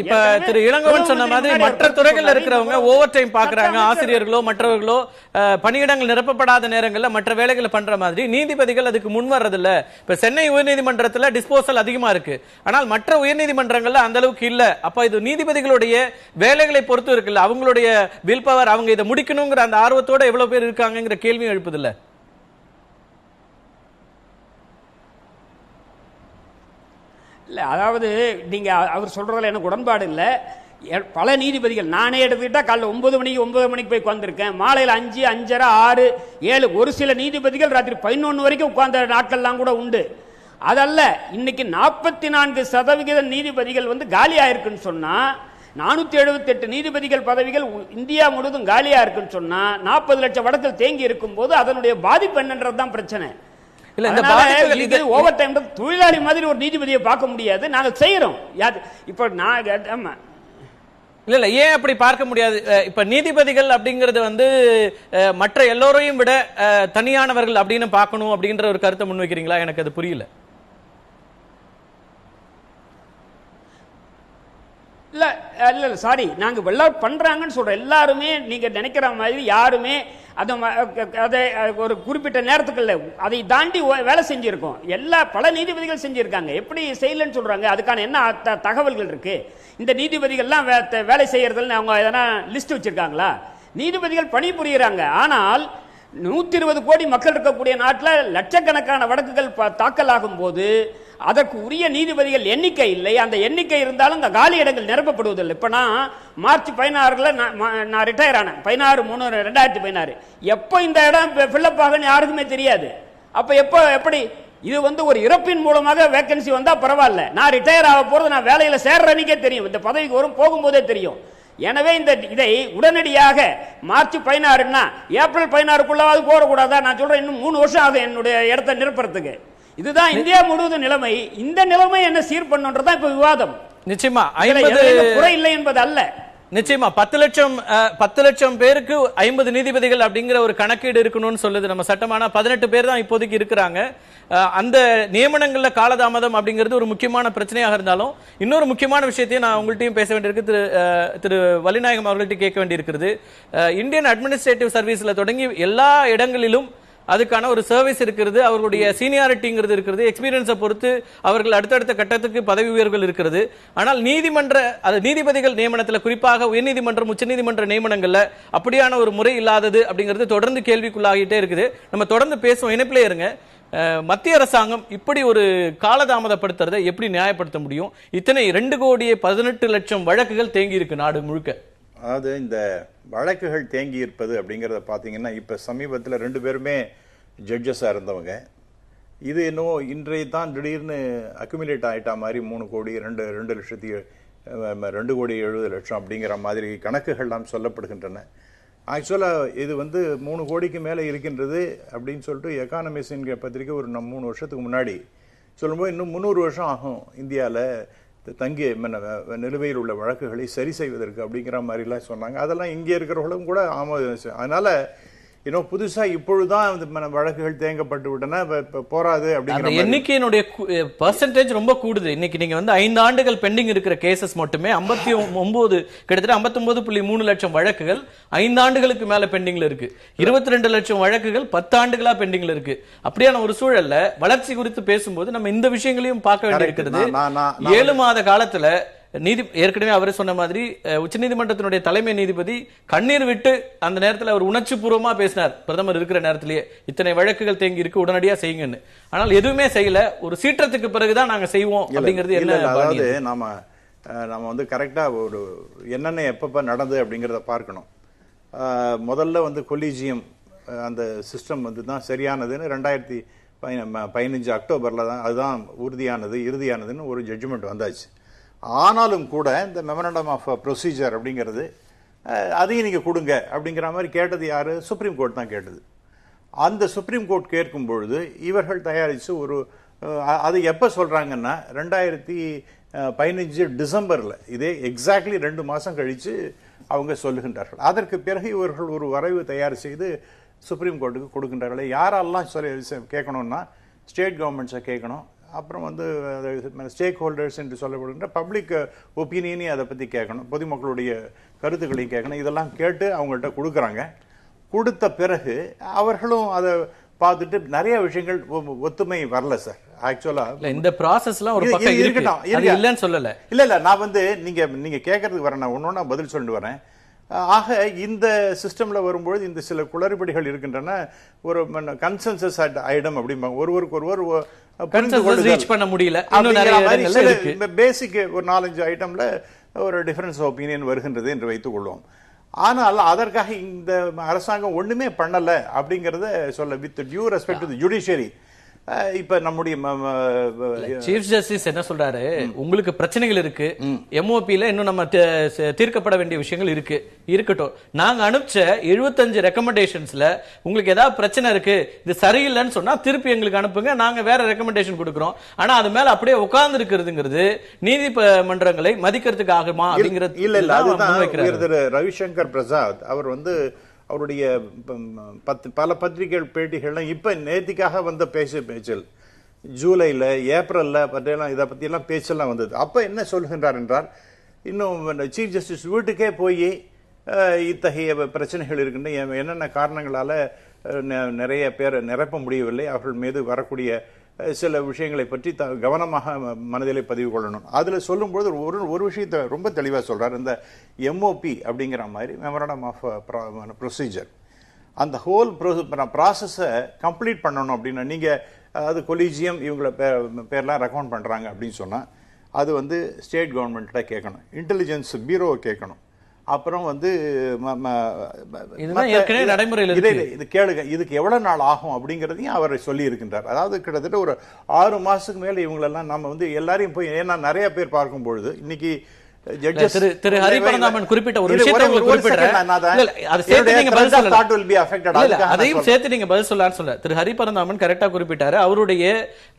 இப்ப திரு இளங்கோவன் சொன்ன மாதிரி மற்ற துறைகள் இருக்கிறவங்க ஓவர் டைம் பாக்குறாங்க, ஆசிரியர்களோ மற்றவர்களோ பணியிடங்கள் நிரப்பப்படாத நேரங்கள்ல மற்ற வேலைகளை பண்ற மாதிரி நீதிபதிகள் அதுக்கு முன் வர்றதில்ல. இப்ப சென்னை உயர்நீதிமன்றத்துல டிஸ்போசல் அதிகமா இருக்கு, ஆனால் மற்ற உயர்நீதிமன்றங்கள்ல அந்த அளவுக்கு இல்ல. அப்ப இது நீதிபதிகளுடைய வேலைகளை பொறுத்து இருக்குல்ல, அவங்களுடைய வில் பவர், அவங்க இதை முடிக்கணுங்கிற அந்த ஆர்வத்தோட எவ்வளவு பேர் இருக்காங்கிற கேள்வியும் எழுப்புதில்ல. இல்ல, அதாவது நீங்க அவர் சொல்றதுல எனக்கு உடன்பாடு இல்லை. பல நீதிபதிகள் நானே எடுத்துக்கிட்டா காலைல 9 மணிக்கு போய் உட்கார்ந்துருக்கேன், மாலையில் 5, 5:30, 6, 7, ஒரு சில நீதிபதிகள் ராத்திரி 11 வரைக்கும் உட்கார்ந்த நாட்கள்லாம் கூட உண்டு. அதல்ல, இன்னைக்கு 44% நீதிபதிகள் காலியா இருக்குன்னு சொன்னா, 478 நீதிபதிகள் பதவிகள் இந்தியா முழுவதும் காலியா இருக்குன்னு சொன்னா, 40 லட்சம் வழக்குகள் தேங்கி இருக்கும் போது அதனுடைய பாதிப்பு என்னன்றதுதான் பிரச்சனை. இல்ல இந்த பாதிப்புகள் இது ஓவர் டைம் தொழிலாளி மாதிரி ஒரு நீதிபதியை பார்க்க முடியாது. நாங்க செய்யறோம். இப்ப நான் ஆமா இல்ல ஏன் அப்படி பார்க்க முடியாது? இப்ப நீதிபதிகள் அப்படிங்கறது வந்து மற்ற எல்லோரையும் விட தனியானவர்கள் அப்படின்னு பார்க்கணும் அப்படின்ற ஒரு கருத்தை முன்வைக்கிறீங்களா? எனக்கு அது புரியல. இல்ல இல்ல சாரி, நாங்க வெள்ளம் பண்றாங்கன்னு சொல்றோம். எல்லாருமே நீங்க நினைக்கிற மாதிரி யாருமே அதை ஒரு குறிப்பிட்ட நேரத்துக்கு இல்லை, அதை தாண்டி வேலை செஞ்சிருக்கோம். பல நீதிபதிகள் செஞ்சிருக்காங்க. எப்படி செய்யலன்னு சொல்றாங்க? அதுக்கான என்ன தகவல்கள் இருக்கு? இந்த நீதிபதிகள்லாம் வேலை செய்யறதுன்னு அவங்க எதனா லிஸ்ட் வச்சிருக்காங்களா? நீதிபதிகள் பணிபுரியுறாங்க. ஆனால் 120 கோடி மக்கள் இருக்கக்கூடிய நாட்டில் லட்சக்கணக்கான வழக்குகள் தாக்கல் ஆகும் போது அதற்கு உரிய நீதிபதிகள் எண்ணிக்கை இல்லை. அந்த எண்ணிக்கை இருந்தாலும் இந்த காலி இடங்கள் நிரப்பப்படுவதில்லை. இப்ப நான் மார்ச் 16 நான் ரிட்டையர் ஆனேன். 16/3/2016. எப்போ இந்த இடம் ஃபில்லப் ஆகுன்னு யாருக்குமே தெரியாது. அப்ப எப்படி இது வந்து ஒரு இறப்பின் மூலமாக வேகன்சி வந்தா பரவாயில்ல, நான் ரிட்டையர் ஆக போறது நான் வேலையில சேர்ற அன்னைக்கே தெரியும், இந்த பதவிக்கு வரும் போகும்போதே தெரியும். எனவே இதை உடனடியாக மார்ச் 16ன்னா ஏப்ரல் 16க்குள்ளாவது போடக்கூடாதா? நான் சொல்றேன், இன்னும் 3 வருஷம் ஆகும் என்னுடைய இடத்தை நிரப்புறதுக்கு. இதுதான் இந்தியா முழுவதும் நிலைமை. இந்த நிலைமை என்ன சீர் பண்ணுன்றதான் இப்ப விவாதம். நிச்சயமா குறை இல்லை என்பது அல்ல. நிச்சயமா 10 லட்சம் பேருக்கு 50 நீதிபதிகள் அப்படிங்கிற ஒரு கணக்கீடு இருக்கணும்னு சொல்லுது நம்ம சட்டமான. 18 பேர் தான் இப்போதைக்கு இருக்கிறாங்க. அந்த நியமனங்கள்ல காலதாமதம் அப்படிங்கிறது ஒரு முக்கியமான பிரச்சனையாக இருந்தாலும் இன்னொரு முக்கியமான விஷயத்தையும் நான் உங்கள்கிட்டயும் பேச வேண்டியிருக்கு. திரு வலிநாயகம் அவர்கள்ட்ட கேட்க வேண்டியிருக்கிறது. இந்தியன் அட்மினிஸ்ட்ரேட்டிவ் சர்வீஸ்ல தொடங்கி எல்லா இடங்களிலும் அதுக்கான ஒரு சர்வீஸ் இருக்கிறது, அவர்களுடைய சீனியாரிட்டிங்கிறது இருக்கிறது, எக்ஸ்பீரியன்ஸை பொறுத்து அவர்கள் அடுத்தடுத்த கட்டத்துக்கு பதவி உயர்வுகள் இருக்கிறது. ஆனால் நீதிபதிகள் நியமனத்தில், குறிப்பாக உயர்நீதிமன்றம் உச்சநீதிமன்ற நியமனங்கள்ல அப்படியான ஒரு முறை இல்லாதது அப்படிங்கிறது தொடர்ந்து கேள்விக்குள்ளாகிட்டே இருக்குது. நம்ம தொடர்ந்து பேசுவோம். இணைப்பிலே இருங்க. மத்திய அரசாங்கம் இப்படி ஒரு காலதாமதப்படுத்துறதை எப்படி நியாயப்படுத்த முடியும்? இத்தனை 2,18,00,000 வழக்குகள் தேங்கி இருக்கு நாடு முழுக்க. அதாவது இந்த வழக்குகள் தேங்கி இருப்பது அப்படிங்கிறத பார்த்தீங்கன்னா, இப்போ சமீபத்தில் 2 பேருமே ஜட்ஜஸாக இருந்தவங்க. இது இன்னும் இன்றைய தான் திடீர்னு அக்குமுலேட் ஆகிட்டா மாதிரி 3 கோடி 2,70,00,000 அப்படிங்கிற மாதிரி கணக்குகள்லாம் சொல்லப்படுகின்றன. ஆக்சுவலாக இது வந்து 3 கோடிக்கு மேலே இருக்கின்றது அப்படின்னு சொல்லிட்டு எக்கானமிஸ்ட் என்கிற பத்திரிக்கை ஒரு 3 வருஷத்துக்கு முன்னாடி சொல்லும்போது இன்னும் 300 வருஷம் ஆகும் இந்தியாவில் தங்கிய நிலுவையில் உள்ள வழக்குகளை சரி செய்வதற்கு அப்படிங்கிற மாதிரிலாம் சொன்னாங்க. அதெல்லாம் இங்கே இருக்கிறவர்களும் கூட ஆமோதிச்சு. அதனால இன்னும் புதுசா இப்பொழுதுதான் வழக்குகள் தேங்கப்பட்டு விட்டன, போராது அப்படிங்கிற எண்ணிக்கையினுடைய பெர்சன்டேஜ் ரொம்ப கூடுது. இன்னைக்கு நீங்க வந்து 5 ஆண்டுகள் பெண்டிங் இருக்கிற கேசஸ் மட்டுமே 59, கிட்டத்தட்ட 59.3 லட்சம் வழக்குகள் 5 ஆண்டுகளுக்கு மேல பெண்டிங்ல இருக்கு. 22 லட்சம் வழக்குகள் 10 ஆண்டுகளா பெண்டிங்ல இருக்கு. அப்படியான ஒரு சூழல்ல வளர்ச்சி குறித்து பேசும்போது நம்ம இந்த விஷயங்களையும் பார்க்க வேண்டியிருக்கிறது. 7 மாத காலத்துல ஏற்கனவே அவரே சொன்ன மாதிரி உச்சநீதிமன்றத்தினுடைய தலைமை நீதிபதி கண்ணீர் விட்டு அந்த நேரத்தில் அவர் உணர்ச்சி பூர்வமா பேசினார். பிரதமர் இருக்கிற நேரத்திலேயே இத்தனை வழக்குகள் தேங்கி இருக்கு, உடனடியா செய்யுங்கன்னு. ஆனால் எதுவுமே செய்யல. ஒரு சீற்றத்துக்கு பிறகுதான் நாங்க செய்வோம் அப்படிங்கிறது என்ன? அதாவது நம்ம வந்து கரெக்டா ஒரு என்னென்ன எப்பப்ப நடந்தது அப்படிங்கிறத பார்க்கணும். முதல்ல வந்து கொலீஜியம் அந்த சிஸ்டம் வந்து தான் சரியானதுன்னு 2015 அக்டோபர்ல தான் அதுதான் உறுதியானது இறுதியானதுன்னு ஒரு ஜட்ஜ்மெண்ட் வந்தாச்சு. ஆனாலும் கூட இந்த மெமரண்டம் ஆஃப் ப்ரொசீஜர் அப்படிங்கிறது அதையும் நீங்கள் கொடுங்க அப்படிங்கிற மாதிரி கேட்டது யார்? சுப்ரீம் கோர்ட் தான் கேட்டது. அந்த சுப்ரீம் கோர்ட் கேட்கும் பொழுது இவர்கள் தயாரித்து ஒரு அது எப்போ சொல்கிறாங்கன்னா 2015 டிசம்பரில், இதே எக்ஸாக்ட்லி 2 மாதம் கழித்து அவங்க சொல்லுகின்றார்கள். அதற்கு பிறகு இவர்கள் ஒரு வரைவு தயார் செய்து சுப்ரீம் கோர்ட்டுக்கு கொடுக்கின்றார்கள். யாரெல்லாம் கேட்கணும்னா ஸ்டேட் கவர்மெண்ட்ஸை கேட்கணும், அப்புறம் வந்து ஸ்டேக் ஹோல்டர்ஸ் என்று சொல்லப்படுகின்ற பப்ளிக் ஒப்பீனியனையும் அதை பற்றி கேட்கணும், பொதுமக்களுடைய கருத்துக்களையும் கேட்கணும். இதெல்லாம் கேட்டு அவங்கள்ட்ட கொடுக்குறாங்க. கொடுத்த பிறகு அவர்களும் அதை பார்த்துட்டு நிறைய விஷயங்கள் ஒத்துமை வரல சார். ஆக்சுவலா இந்த ப்ராசஸ்லாம் ஒரு பக்கம் இருக்கட்டும், இல்லைன்னு சொல்லல. இல்ல நான் வந்து நீங்க கேட்கறதுக்கு வரேன், நான் ஒன்னொன்னா பதில் சொல்லிட்டு வரேன். ஆக இந்த சிஸ்டம்ல வரும்போது இந்த சில குளறுபடிகள் இருக்கின்றன. ஒரு கன்சென்சஸ் ஐடம் அப்படிம்பாங்க, ஒருவருக்கு ரீச் பண்ண முடியல. பேசிக் ஒரு 4-5 ஐட்டம்ல ஒரு டிஃபரன்ஸ் ஆஃப் ஒப்பீனியன் வருகின்றது என்று வைத்துக் கொள்வோம். ஆனால் அதற்காக இந்த அரசாங்கம் ஒண்ணுமே பண்ணல அப்படிங்கறத சொல்ல, with due respect to the judiciary. இப்ப நம்முடைய சீஃப் ஜஸ்டிஸ் என்ன சொல்றாரு, உங்களுக்கு பிரச்சனைகள் இருக்கு, எம்ஓபில இன்னும் நம்ம தீர்க்கப்பட வேண்டிய விஷயங்கள் இருக்கட்டும், நாங்க அனுப்பிச்ச 75 ரெக்கமெண்டேஷன்ஸ்ல உங்களுக்கு ஏதாவது பிரச்சனை இருக்கு, இது சரியில்லைன்னு சொன்னா திருப்பி எங்களுக்கு அனுப்புங்க, நாங்க வேற ரெக்கமெண்டேஷன் கொடுக்கிறோம். ஆனா அது மேல அப்படியே உட்கார்ந்து இருக்கிறதுங்கிறது நீதிமன்றங்களை மதிக்கிறதுக்கு ஆகுமா அப்படிங்கிறது இல்ல. அதுதான் திரு ரவிசங்கர் பிரசாத் அவர் அவருடைய பல பத்திரிகைகள் பேட்டிகள்லாம் இப்ப நேத்திக்காக வந்த பேச்சில் ஜூலைல ஏப்ரல்ல பற்றியெல்லாம் இதை பற்றியெல்லாம் பேச்செல்லாம் வந்தது. அப்ப என்ன சொல்கின்றார் என்றால், இன்னும் சீஃப் ஜஸ்டிஸ் வீட்டுக்கே போய் இத்தகைய பிரச்சனைகள் இருக்குன்னு என்னென்ன காரணங்களால நிறைய பேர் நிரப்ப முடியவில்லை, அவர்கள் மீது வரக்கூடிய சில விஷயங்களை பற்றி கவனமாக மனதிலே பதிவு கொள்ளணும். அதுல சொல்லும்போது ஒரு விஷயத்தை ரொம்ப தெளிவா சொல்றாரு. இந்த எம்ஓபி அப்படிங்கிற மாதிரி மெமரண்டம் ஆஃப் ப்ரொசீஜர், அந்த ஹோல் ப்ராசஸை கம்ப்ளீட் பண்ணணும் அப்படின்னா, நீங்க அது கொலீஜியம் இவங்கள பேர்லாம் ரெக்கமெண்ட் பண்றாங்க அப்படின்னு சொன்னா அது ஸ்டேட் கவர்மெண்ட்ட கேட்கணும், இன்டெலிஜென்ஸ் பியூரோவை கேட்கணும், அப்புறம் இது கேளுங்க, இதுக்கு எவ்வளவு நாள் ஆகும் அப்படிங்கறதையும் அவர் சொல்லி இருக்கின்றார். அதாவது கிட்டத்தட்ட ஒரு 6 மாசத்துக்கு மேல இவங்களெல்லாம் நம்ம எல்லாரையும் போய், ஏன்னா நிறைய பேர் பார்க்கும் பொழுது இன்னைக்கு திரு ஹரிபரந்தாமன் குறிப்பிட்ட ஒரு விஷயத்தை அதையும் சேர்த்து நீங்க பதில் சொல்லலாம்னு சொல்ல. திரு ஹரிபரந்தாமன் கரெக்டா குறிப்பிட்டாரு. அவருடைய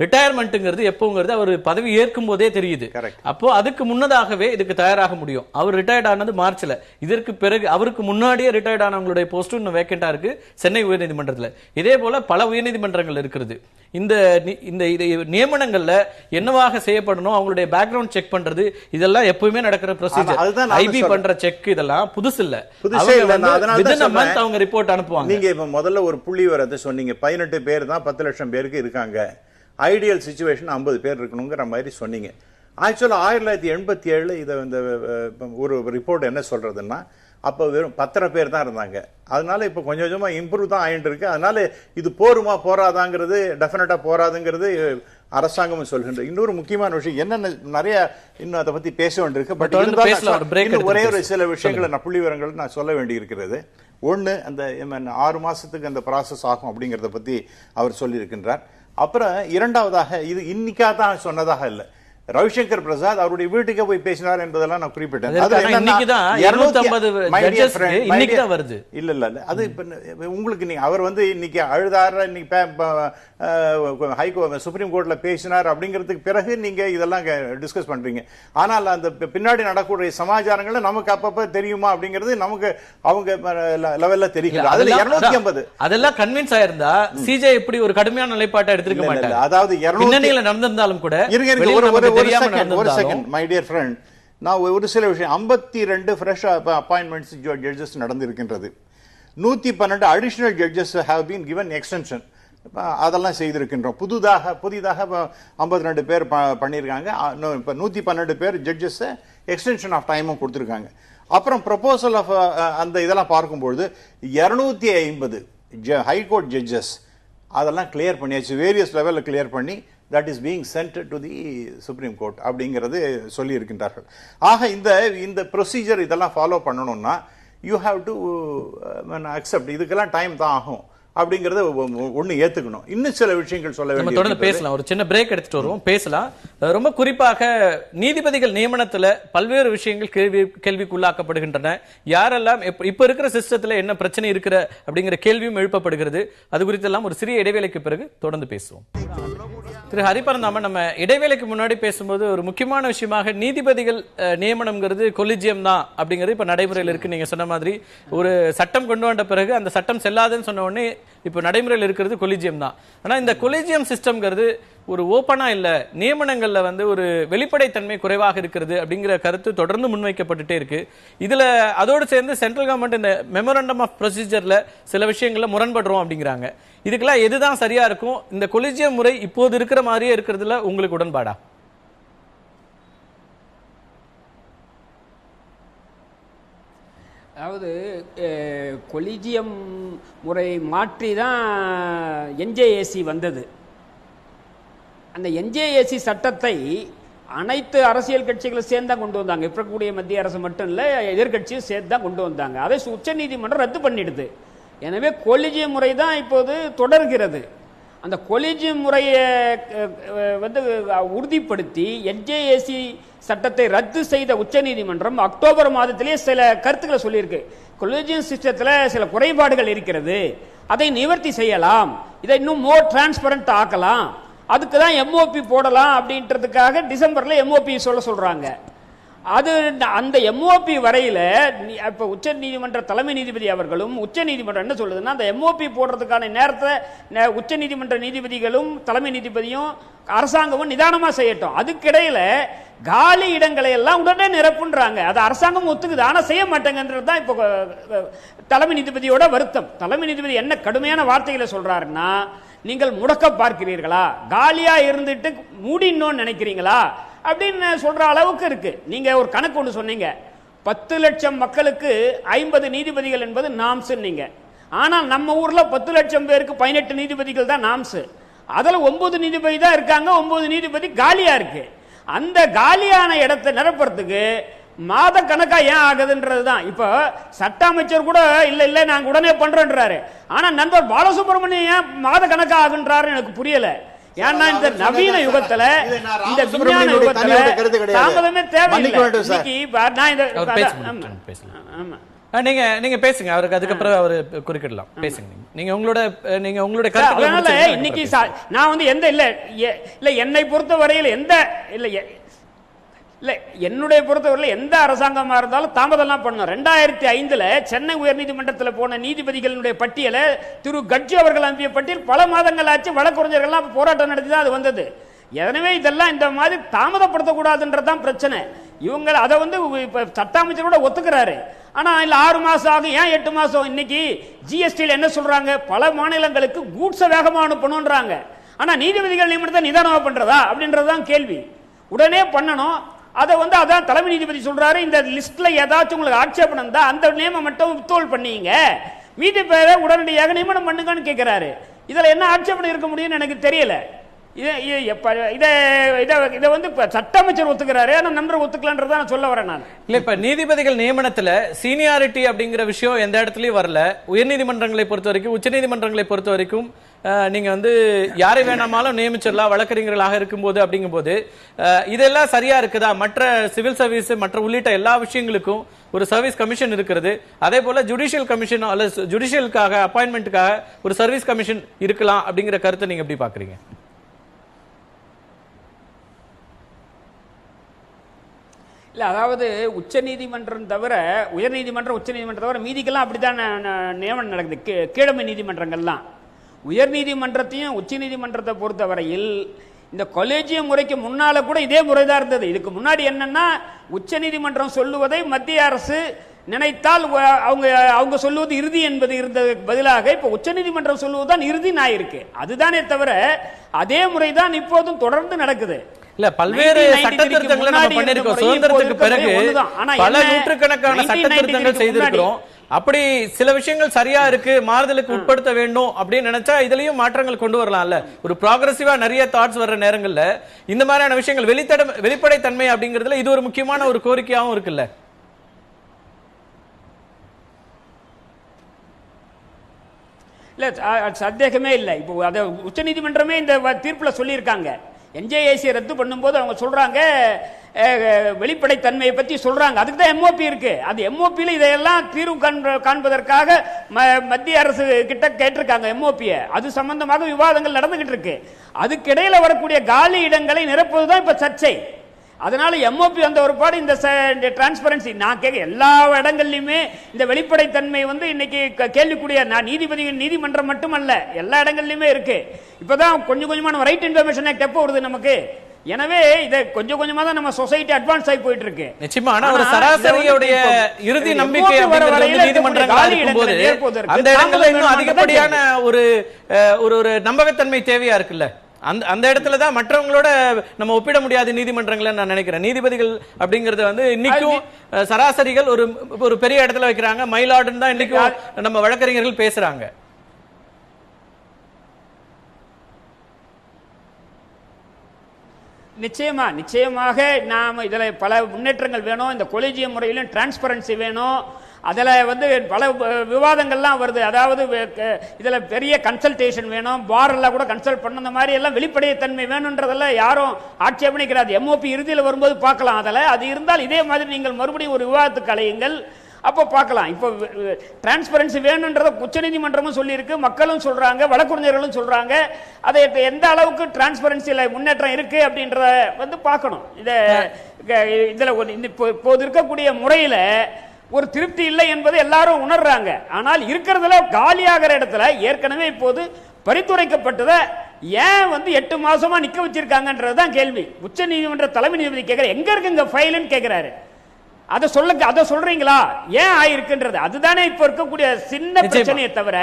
ரிட்டையர்மெண்ட்ங்கிறது எப்போங்கிறது அவர் பதவி ஏற்கும் போதே தெரியுது. அப்போ அதுக்கு முன்னதாகவே இதுக்கு தயாராக முடியும். அவர் ரிட்டையர்ட் ஆனது மார்ச்ல, இதற்கு பிறகு அவருக்கு முன்னாடியே ரிட்டையர்ட் ஆனவங்களுடைய போஸ்ட் இன்னும் வேக்கண்டா இருக்கு சென்னை உயர்நீதிமன்றத்தில். இதே போல பல உயர்நீதிமன்றங்கள் இருக்கிறது. இந்த நியமனங்கள்ல என்னவாக செய்யப்படணும், அவங்களுடைய பேக்ரவுண்ட் செக் பண்றது, இதெல்லாம் எப்பவுமே நடக்கிற ப்ரொசீஜர். ஐபி பண்ற செக் இதெல்லாம் புதுசு இல்ல. அவங்க ரிப்போர்ட் அனுப்புவாங்க. நீங்க இப்ப முதல்ல ஒரு புள்ளிவிவரத்தை சொன்னீங்க, 18 பேர் தான் 10 லட்சம் பேருக்கு இருக்காங்க, ஐடியல் சிச்சுவேஷன் 50 பேர் இருக்கணுங்கிற மாதிரி சொன்னீங்க. ஆக்சுவலா 1987 இதை ஒரு ரிப்போர்ட் என்ன சொல்றதுன்னா, அப்ப வெறும் 10 பேர் தான் இருந்தாங்க. அதனால இப்ப கொஞ்சம் கொஞ்சமா இம்ப்ரூவ் தான் ஆயிட்டு இருக்கு. அதனால இது போருமா போராதாங்கிறது டெஃபினட்டா போராதுங்கிறது அரசாங்கம் சொல்கின்ற இன்னொரு முக்கியமான விஷயம். என்னென்ன நிறைய இன்னும் அதை பத்தி பேச வேண்டியிருக்கு. பட் ஒரே ஒரு சில விஷயங்களை நான் புள்ளி விவரங்கள் நான் சொல்ல வேண்டி இருக்கிறது. ஒண்ணு, அந்த 6 மாசத்துக்கு அந்த ப்ராசஸ் ஆகும் அப்படிங்கறத பத்தி அவர் சொல்லி இருக்கின்றார். அப்புறம் இரண்டாவதாக, இது இன்னைக்கா தான் சொன்னதாக இல்லை, ரவிசங்கர் பிரசாத் அவருடைய வீட்டுக்கு போய் பேசினார் என்பதெல்லாம் நான் குறிப்பிட்டேன். இல்ல இல்ல இல்ல அது உங்களுக்கு அவர் இன்னைக்கு அழுதார, இன்னைக்கு சுப்ரீம் கோர்ட்ல பேசினார் அப்படிங்கிறதுக்கு பிறகு நீங்க இதெல்லாம் டிஸ்கஸ் பண்றீங்க. ஆனால் அந்த பின்னாடி நடக்கூடிய சமாச்சாரங்களை நமக்கு அப்பப்ப தெரியுமா அப்படிங்கிறது நமக்கு அவங்க லெவல்ல தெரியல. அதுல 250 அதெல்லாம் கன்வின்ஸ் ஆயிருந்தா சிஜே இப்படி ஒரு கடுமையான நிலைப்பாட்டை எடுத்திருக்க மாட்டாங்க. அதாவது நடந்திருந்தாலும் கூட ஒரு செகண்ட் மை டியர் ஃப்ரெண்ட், நான் ஒரு சில விஷயம் 52 ஃப்ரெஷ் அப்பாயின்மெண்ட்ஸ் ஜட்ஜஸ் நடந்திருக்கின்றது. 112 additional judges have been given extension. அதெல்லாம் செய்திருக்கின்றோம். புதிதாக 52 பேர் பண்ணியிருக்காங்க. இப்போ 112 பேர் ஜட்ஜஸ் எக்ஸ்டென்ஷன் ஆஃப் டைமும் கொடுத்துருக்காங்க. அப்புறம் ப்ரொபோசல் ஆஃப் அந்த இதெல்லாம் பார்க்கும்பொழுது 250 ஹைகோர்ட் ஜட்ஜஸ் அதெல்லாம் கிளியர் பண்ணியாச்சு, வேரியஸ் லெவலில் கிளியர் பண்ணி that is being sent to the Supreme Court அப்படிங்கிறது சொல்லி இருக்கின்றார்கள். ஆக இந்த ப்ரொசீஜர் இதெல்லாம் ஃபாலோ பண்ணணும்னா யூ ஹாவ் டு அக்செப்ட், இதுக்கெல்லாம் டைம் தான் ஆகும் அப்படிங்கறத ஒண்ணு ஏத்துக்கணும். இன்னும் சில விஷயங்கள் சொல்ல வேண்டிய தொடர்ந்து பேசலாம். ஒரு சின்ன பிரேக் எடுத்துட்டு வருவோம், பேசலாம். ரொம்ப குறிப்பாக நீதிபதிகள் நியமனத்துல பல்வேறு விஷயங்கள் கேள்விக்குள்ளாக்கப்படுகின்றன. யாரெல்லாம் இப்ப இருக்கிற சிஸ்டத்துல என்ன பிரச்சனை இருக்கிற அப்படிங்கிற கேள்வியும் எழுப்பப்படுகிறது. அது குறித்து எல்லாம் ஒரு சிறிய இடைவேளைக்கு பிறகு தொடர்ந்து பேசுவோம். திரு ஹரிபரந்தாமன், நம்ம இடைவேளைக்கு முன்னாடி பேசும்போது ஒரு முக்கியமான விஷயமாக நீதிபதிகள் நியமனம்ங்கிறது கொலிஜியம் தான் அப்படிங்கிறது இப்ப நடைமுறையில் இருக்கு. நீங்க சொன்ன மாதிரி ஒரு சட்டம் கொண்டு வந்த பிறகு அந்த சட்டம் செல்லாதுன்னு சொன்ன உடனே இப்ப நடைமுறையில் இருக்கிறது கொலிஜியம் தான். ஆனா இந்த கொலிஜியம் சிஸ்டம்ங்கிறது ஒரு ஓப்பனா இல்ல, நியமனங்கள்ல ஒரு வெளிப்படைத்தன்மை குறைவாக இருக்கிறது அப்படிங்கிற கருத்து தொடர்ந்து முன்வைக்கப்பட்டுட்டே இருக்கு. இதுல அதோடு சேர்ந்து சென்ட்ரல் கவர்மெண்ட் இந்த மெமரண்டம் ஆஃப் ப்ரொசீஜர்ல சில விஷயங்கள்ல முரண்படுறோம் அப்படிங்கிறாங்க. இதுக்கெல்லாம் எதுதான் சரியா இருக்கும்? இந்த கொலிஜியம் முறை இப்போது இருக்கிற மாதிரியே இருக்கிறதுல உங்களுக்கு உடன்பாடா? அதாவது கொலிஜியம் முறை மாற்றி தான் என்ஜேஏசி வந்தது. அந்த என்ஜேஏசி சட்டத்தை அனைத்து அரசியல் கட்சிகளும் சேர்ந்து தான் கொண்டு வந்தாங்க. இப்போ கூடிய மத்திய அரசு மட்டும் இல்லை, எதிர்கட்சியும் சேர்த்து தான் கொண்டு வந்தாங்க. அதை உச்ச நீதிமன்றம் ரத்து பண்ணிடுது. எனவே கொலிஜியம் முறை தான் இப்போது தொடர்கிறது. அந்த கொலிஜியம் முறையை வந்து உறுதிப்படுத்தி என்ஜேஏசி சட்டத்தை ரத்து செய்த உச்சநீதிமன்றம் அக்டோபர் மாதத்திலேயே சில கருத்துக்களை சொல்லியிருக்கு. கொலிஜியம் சிஸ்டத்தில் சில குறைபாடுகள் இருக்கிறது, அதை நிவர்த்தி செய்யலாம், இதை இன்னும் மோர் டிரான்ஸ்பரண்ட் ஆக்கலாம், அதுக்கு தான் எம்ஓபி போடலாம் அப்படின்றதுக்காக டிசம்பர்ல எம்ஓபி சொல்றாங்க. அது அந்த எம்ஓபி வரையில இப்ப உச்ச நீதிமன்ற தலைமை நீதிபதி அவர்களும் உச்ச நீதிமன்றம் என்ன சொல்லுதுன்னா, அந்த எம்ஓபி போடுறதுக்கான நேரத்தை உச்ச நீதிமன்ற நீதிபதிகளும் தலைமை நீதிபதியும் அரசாங்கமும் நிதானமா செய்யட்டும், அதுக்கிடையில காலி இடங்களை எல்லாம் உடனே நிரப்புன்றாங்க. அது அரசாங்கம் ஒத்துக்குது, ஆனா செய்ய மாட்டேங்கன்றது தான் இப்போ தலைமை நீதிபதியோட வருத்தம். தலைமை நீதிபதி என்ன கடுமையான வார்த்தைகளை சொல்றாருன்னா, நீங்கள் முடக்க பார்க்கிறீர்களா, காலியா இருந்துட்டு மூடினோன்னு நினைக்கிறீங்களா அப்படின்னு சொல்ற அளவுக்கு இருக்கு. நீங்க ஒரு கணக்கு ஒன்று சொன்னீங்க, 10 லட்சம் மக்களுக்கு 50 நீதிபதிகள் என்பது நாம்ஸ் நீங்க. ஆனால் நம்ம ஊர்ல 10 லட்சம் பேருக்கு 18 நீதிபதிகள் தான் நாம்ஸ். அதுல 9 நீதிபதி தான் இருக்காங்க, 9 நீதிபதி காலியா இருக்கு. அந்த காலியான இடத்தை நிரப்புறதுக்கு மாத கணக்கா ஏன் ஆகுதுன்றதுதான். இப்ப சட்ட அமைச்சர் கூட இல்ல நாங்க உடனே பண்றோன்றாரு, ஆனா நண்பர் பாலசுப்ரமணியம் ஏன் மாத கணக்கா ஆகுன்றாரு எனக்கு புரியல. ஏன்னா இந்த நவீன யுகத்துல, இந்த விஞ்ஞான யுகத்துல தாமதமே தேவையில்லை. நீங்க பேசுங்க, அவருக்கு அதுக்கப்புறம் அவரு குறுக்கிடலாம். பேசுங்க, நீங்க உங்களோட அதனால இன்னைக்கு நான் வந்து எந்த இல்ல என்னை பொறுத்த வரையில் எந்த இல்ல என்னுடைய பொறுத்தவரையில் எந்த அரசாங்கமா இருந்தாலும் தாமதம்லாம் பண்ணணும். 2005 சென்னை உயர்நீதிமன்றத்தில் போன நீதிபதிகளுடைய பட்டியலை திரு கட்சி அவர்கள் அனுப்பிய பட்டியல் பல மாதங்கள் ஆச்சு, வழக்கறிஞர்கள்லாம் போராட்டம் நடத்தி தான் அது வந்தது. எனவே இதெல்லாம் இந்த மாதிரி தாமதப்படுத்தக்கூடாதுன்றதுதான் பிரச்சனை. இவங்க அதை வந்து சட்ட அமைச்சர் கூட ஒத்துக்கிறாரு, ஆனா இல்ல 6 மாசம் ஆகும், ஏன் 8 மாசம்? இன்னைக்கு ஜிஎஸ்டியில் என்ன சொல்றாங்க, பல மாநிலங்களுக்கு கூட்ஸை வேகமா அனுப்பணும்ன்றாங்க. ஆனா நீதிபதிகள் நியமனத்தை நிதானமா பண்றதா அப்படின்றதுதான் கேள்வி. உடனே பண்ணணும். அதை வந்து அதான் தலைமை நீதிபதி சொல்றாரு, இந்த லிஸ்ட்ல ஏதாச்சும் உங்களுக்கு ஆட்சேபணம் இருந்தா அந்த நியமனம் மட்டும் வித்தோல் பண்ணீங்க, மீதி பேரை உடனடியாக நியமனம் பண்ணுங்கன்னு கேட்கிறாரு. இதுல என்ன ஆட்சேபணம் இருக்க முடியும்னு எனக்கு தெரியல. இதை வந்து சட்ட அமைச்சர் ஒத்துக்கிறாரு, ஆனா நண்பர் ஒத்துக்கலன்றத நான் சொல்ல வரேன். நான் இல்ல இப்ப நீதிபதிகள் நியமனத்துல சீனியாரிட்டி அப்படிங்கிற விஷயம் எந்த இடத்துலயும் வரல. உயர்நீதிமன்றங்களை பொறுத்த வரைக்கும், உச்ச நீதிமன்றங்களை பொறுத்த வரைக்கும் நீங்க வந்து யாரை வேணாமாலும் நியமிச்சிடலாம் வழக்கறிஞர்களாக இருக்கும்போது. அப்படிங்கும்போது இதெல்லாம் சரியா இருக்குதா? மற்ற சிவில் சர்வீஸ் மற்ற உள்ளிட்ட எல்லா விஷயங்களுக்கும் ஒரு சர்வீஸ் கமிஷன் இருக்கிறது. அதே போல ஜுடிஷியல் கமிஷன் அல்லது ஜுடிஷியலுக்காக அப்பாயின்மெண்ட்டுக்காக ஒரு சர்வீஸ் கமிஷன் இருக்கலாம் அப்படிங்கிற கருத்தை நீங்க எப்படி பாக்குறீங்க? இல்ல, அதாவது உச்ச நீதிமன்றம் தவிர உயர்நீதிமன்றம் உச்ச நீதிமன்றம் தவிர மீதிக்கெல்லாம் அப்படித்தான் நியமனம் நடக்குது, கீழமை நீதிமன்றங்கள்லாம். உயர்நீதிமன்றத்தையும் உச்ச நீதிமன்றத்தை பொறுத்தவரையில் இந்த கொலேஜியம் முறைக்கு முன்னால கூட இதே முறைதான் இருந்தது. இதுக்கு முன்னாடி என்னன்னா, உச்ச நீதிமன்றம் சொல்லுவதை மத்திய அரசு நினைத்தால் அவங்க சொல்லுவது இறுதி என்பது இருந்ததுக்கு பதிலாக இப்ப உச்ச நீதிமன்றம் சொல்லுவதுதான் இறுதி ஆயிருக்கு. அதுதானே தவிர அதே முறைதான் இப்போதும் தொடர்ந்து நடக்குது. இல்ல, பல்வேறு சட்ட திருத்தங்களை நம்ம பண்ணிருக்கோம். சுதந்திரத்துக்கு பிறகு பல நூற்றுக்கணக்கான சட்ட திருத்தங்கள் செய்திருக்கிறோம். அப்படி சில விஷயங்கள் சரியா இருக்கு, மாறுதலுக்கு உட்படுத்த வேண்டும் அப்படின்னு நினைச்சா இதுலயும் மாற்றங்கள் கொண்டு வரலாம்ல. ஒரு ப்ராக்ரசிவா நிறைய தாட்ஸ் வர்ற நேரங்கள்ல இந்த மாதிரியான விஷயங்கள் வெளிப்படை தன்மை அப்படிங்கிறதுல இது ஒரு முக்கியமான ஒரு கோரிக்கையாவும் இருக்குல்ல. இல்ல, சந்தேகமே இல்லை. இப்போ அதை உச்ச நீதிமன்றமே இந்த தீர்ப்புல சொல்லியிருக்காங்க. என்ஜேஏசி ரத்து பண்ணும்போது அவங்க சொல்றாங்க வெளிப்படைத்தன்மையை பத்தி சொல்றாங்க. அதுக்கு தான் எம்ஓபி இருக்கு. அது எம்ஓபியில இதையெல்லாம் தீர்வு காண்பதற்காக மத்திய அரசு கிட்ட கேட்டிருக்காங்க எம்ஓபியை. அது சம்பந்தமாக விவாதங்கள் நடந்துகிட்டு இருக்கு. அதுக்கிடையில வரக்கூடிய காலி இடங்களை நிரப்புவதுதான் இப்ப சர்ச்சை. அதனால எம்ஓபி வந்த ஒரு பாடு இந்த டிரான்ஸ்பரன்சி நான் கேட்க எல்லா இடங்கள்லயுமே இந்த வெளிப்படைத்தன்மை வந்து இன்னைக்கு கேள்விக்கூடிய நீதிமன்றம் மட்டுமல்ல, எல்லா இடங்கள்லயுமே இருக்கு. இப்பதான் கொஞ்சம் கொஞ்சமான ரைட் இன்ஃபர்மேஷன் ஆக்ட் எப்போ வருது நமக்கு. எனவே இதை கொஞ்சம் கொஞ்சமா தான் நம்ம சொசைட்டி அட்வான்ஸ் ஆகி போயிட்டு இருக்கு. நிச்சயமா. ஆனா ஒரு சராசரியுடைய இறுதி நம்பிக்கை நீதிமன்றங்கள் இருக்கும்போது அந்த இடங்கள்ல இன்னும் அதிகப்படியான ஒரு நம்பகத்தன்மை தேவையா இருக்குல்ல. அந்த இடத்துல தான் மற்றவங்களோட நம்ம ஒப்பிட முடியாத நீதிமன்றங்களை நான் நினைக்கிறேன். நீதிபதிகள் அப்படிங்கறது வந்து இன்னைக்கும் சராசரிகள் ஒரு பெரிய இடத்துல வைக்கிறாங்க. மயிலாடுன்னு தான் இன்னைக்கும் நம்ம வழக்கறிஞர்கள் பேசுறாங்க. நிச்சயமாக நாம இதுல பல முன்னேற்றங்கள் வேணும். இந்த கொலேஜியம் முறையிலும் டிரான்ஸ்பரன்சி வேணும். அதில் வந்து பல விவாதங்கள்லாம் வருது. அதாவது இதில் பெரிய கன்சல்டேஷன் வேணும், பாரெல்லாம் கூட கன்சல்ட் பண்ண, அந்த மாதிரி எல்லாம் வெளிப்படைத்தன்மை வேணுன்றதெல்லாம் யாரும் ஆட்சேபனை கிடையாது. எம்ஓபி இறுதியில் வரும்போது பார்க்கலாம். அதில் அது இருந்தால் இதே மாதிரி நீங்கள் மறுபடியும் ஒரு விவாதத்துக்கு அலையுங்கள், அப்போ பார்க்கலாம். இப்போ டிரான்ஸ்பரன்சி வேணுன்றத உச்சநீதிமன்றமும் சொல்லியிருக்கு, மக்களும் சொல்றாங்க, வழக்கறிஞர்களும் சொல்றாங்க. அதை எந்த அளவுக்கு டிரான்ஸ்பரன்சியில் முன்னேற்றம் இருக்கு அப்படின்றத வந்து பார்க்கணும். இதில் இப்போது இருக்கக்கூடிய முறையில் ஒரு திருப்தி இல்லை என்பதை எல்லாரும் உணர்றாங்க. ஆனால் இருக்கிறதுல காலியாகிற இடத்துல ஏற்கனவே இப்போது பரிந்துரைக்கப்பட்டதை ஏன் வந்து 8 மாசமா நிக்க வச்சிருக்காங்கன்றதுதான் கேள்வி. உச்ச நீதிமன்ற தலைமை நீதிபதி கேட்கிற எங்க இருக்கு இங்க ஃபைல்னு கேட்கிறாரு. அதை சொல்றீங்களா, ஏன் ஆயிருக்குன்றது அதுதானே இப்ப இருக்கக்கூடிய சின்ன பிரச்சனையை தவிர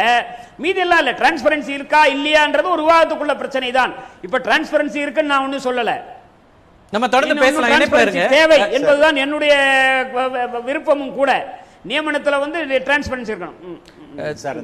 மீதி எல்லாம் இல்ல. டிரான்ஸ்பரன்சி இருக்கா இல்லையான்றது ஒரு விவாதத்துக்குள்ள பிரச்சனை தான். இப்ப டிரான்ஸ்பரன்சி இருக்குன்னு நான் ஒன்னும் சொல்லல. நம்ம தொடர்ந்து பேசலாம். தேவை என்பதுதான் என்னுடைய விருப்பமும் கூட. நியமனத்துல வந்து டிரான்ஸ்பரன்சி இருக்கணும்.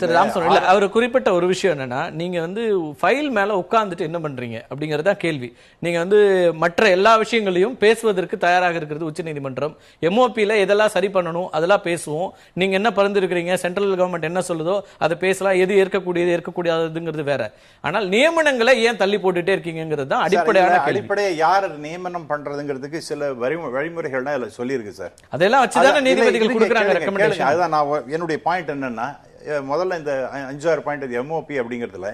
திரு ராமசுவாமி, இல்ல அவர் குறிப்பிட்ட ஒரு விஷயம் என்னன்னா, நீங்க வந்து ஃபைல் மேல உட்கார்ந்துட்டு என்ன பண்றீங்க அப்படிங்கறத கேள்வி. நீங்க வந்து மற்ற எல்லா விஷயங்களையும் பேசுவதற்கு தயாராக இருக்கிறது உச்சநீதிமன்றம். எம்ஓபில எதெல்லாம் சரி பண்ணணும் அதெல்லாம் பேசுவோம். நீங்க என்ன பரிந்துரைக்கிறீங்க, சென்ட்ரல் கவர்மெண்ட் என்ன சொல்லுதோ அதை பேசலாம். எது ஏற்கக்கூடியது ஏற்கக்கூடியதுங்கிறது வேற. ஆனால் நியமனங்களை ஏன் தள்ளி போட்டுட்டே இருக்கீங்கிறது தான் அடிப்படையான அடிப்படையை யார் நியமனம் பண்றதுங்கிறதுக்கு சில வழிமுறைகள்லாம் அதுல சொல்லியிருக்கு சார். அதெல்லாம் வச்சுதானே நீதிபதிகள் கொடுக்குறாங்க ரெக்கமெண்டேஷன். அதுதான் நான் என்னுடைய பாயிண்ட் என்னன்னா, முதல்ல இந்த 5-6 பாயிண்ட் எம்ஓபி அப்படிங்கிறதுல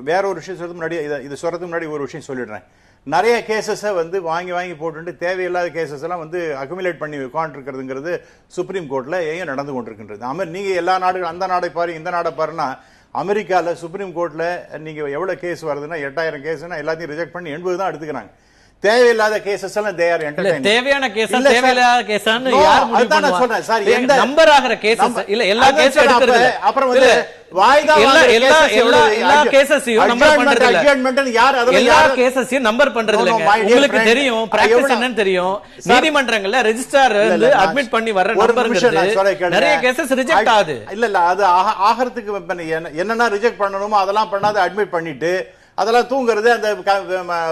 வேற ஒரு விஷயம் சொல்றது முன்னாடி, இது சொல்றதுக்கு முன்னாடி ஒரு விஷயம் சொல்லிடுறேன். நிறைய கேசஸை வந்து வாங்கி போட்டு தேவையில்லாத கேசஸ் எல்லாம் வந்து அக்குமுலேட் பண்ணி உட்காந்துருக்கிறதுங்கிறது சுப்ரீம் கோர்ட்ல ஏன் நடந்து கொண்டிருக்கின்றது. நீங்க எல்லா நாடுகள் அந்த நாடை பாரு இந்த நாடை பாருன்னா, அமெரிக்கால சுப்ரீம் கோர்ட்ல நீங்க எவ்வளவு கேஸ் வருதுன்னா 8000 கேஸ்னா எல்லாத்தையும் ரிஜெக்ட் பண்ணி 80 தான் எடுத்துக்கிறாங்க. தேவையில்லாத கேசஸ் எல்லாம் they are entertaining. தேவையான கேஸ் தேவையில்லாத கேஸ்னு யார் முடிவு பண்ணுவா? நான் சொல்றேன் சார், எந்த நம்பர் ஆகற கேसेस இல்ல, எல்லா கேஸும் எடுக்கிறது. அப்புறம் வந்து வாய்தா எல்லா கேஸஸையும் நம்பர் பண்றது இல்ல. அட்ஜெட்மென்ட் யார் அதெல்லாம் எல்லா கேஸஸையும் நம்பர் பண்றது இல்ல. உங்களுக்கு தெரியும் பிராக்டீஸ் என்னன்னு தெரியும். நீதிமன்றங்கள்ல ரெஜிஸ்ட்ரார் வந்து அட்மிட் பண்ணி வர்ற நம்பர்ங்கிறது நிறைய கேஸஸ் ரிஜெக்ட் ஆகுது. இல்ல அது ஆகிறதுக்கு என்னன்னா ரிஜெக்ட் பண்ணணுமோ அதெல்லாம் பண்ணாத அட்மிட் பண்ணிட்டு அதெல்லாம் தூங்குறது, அந்த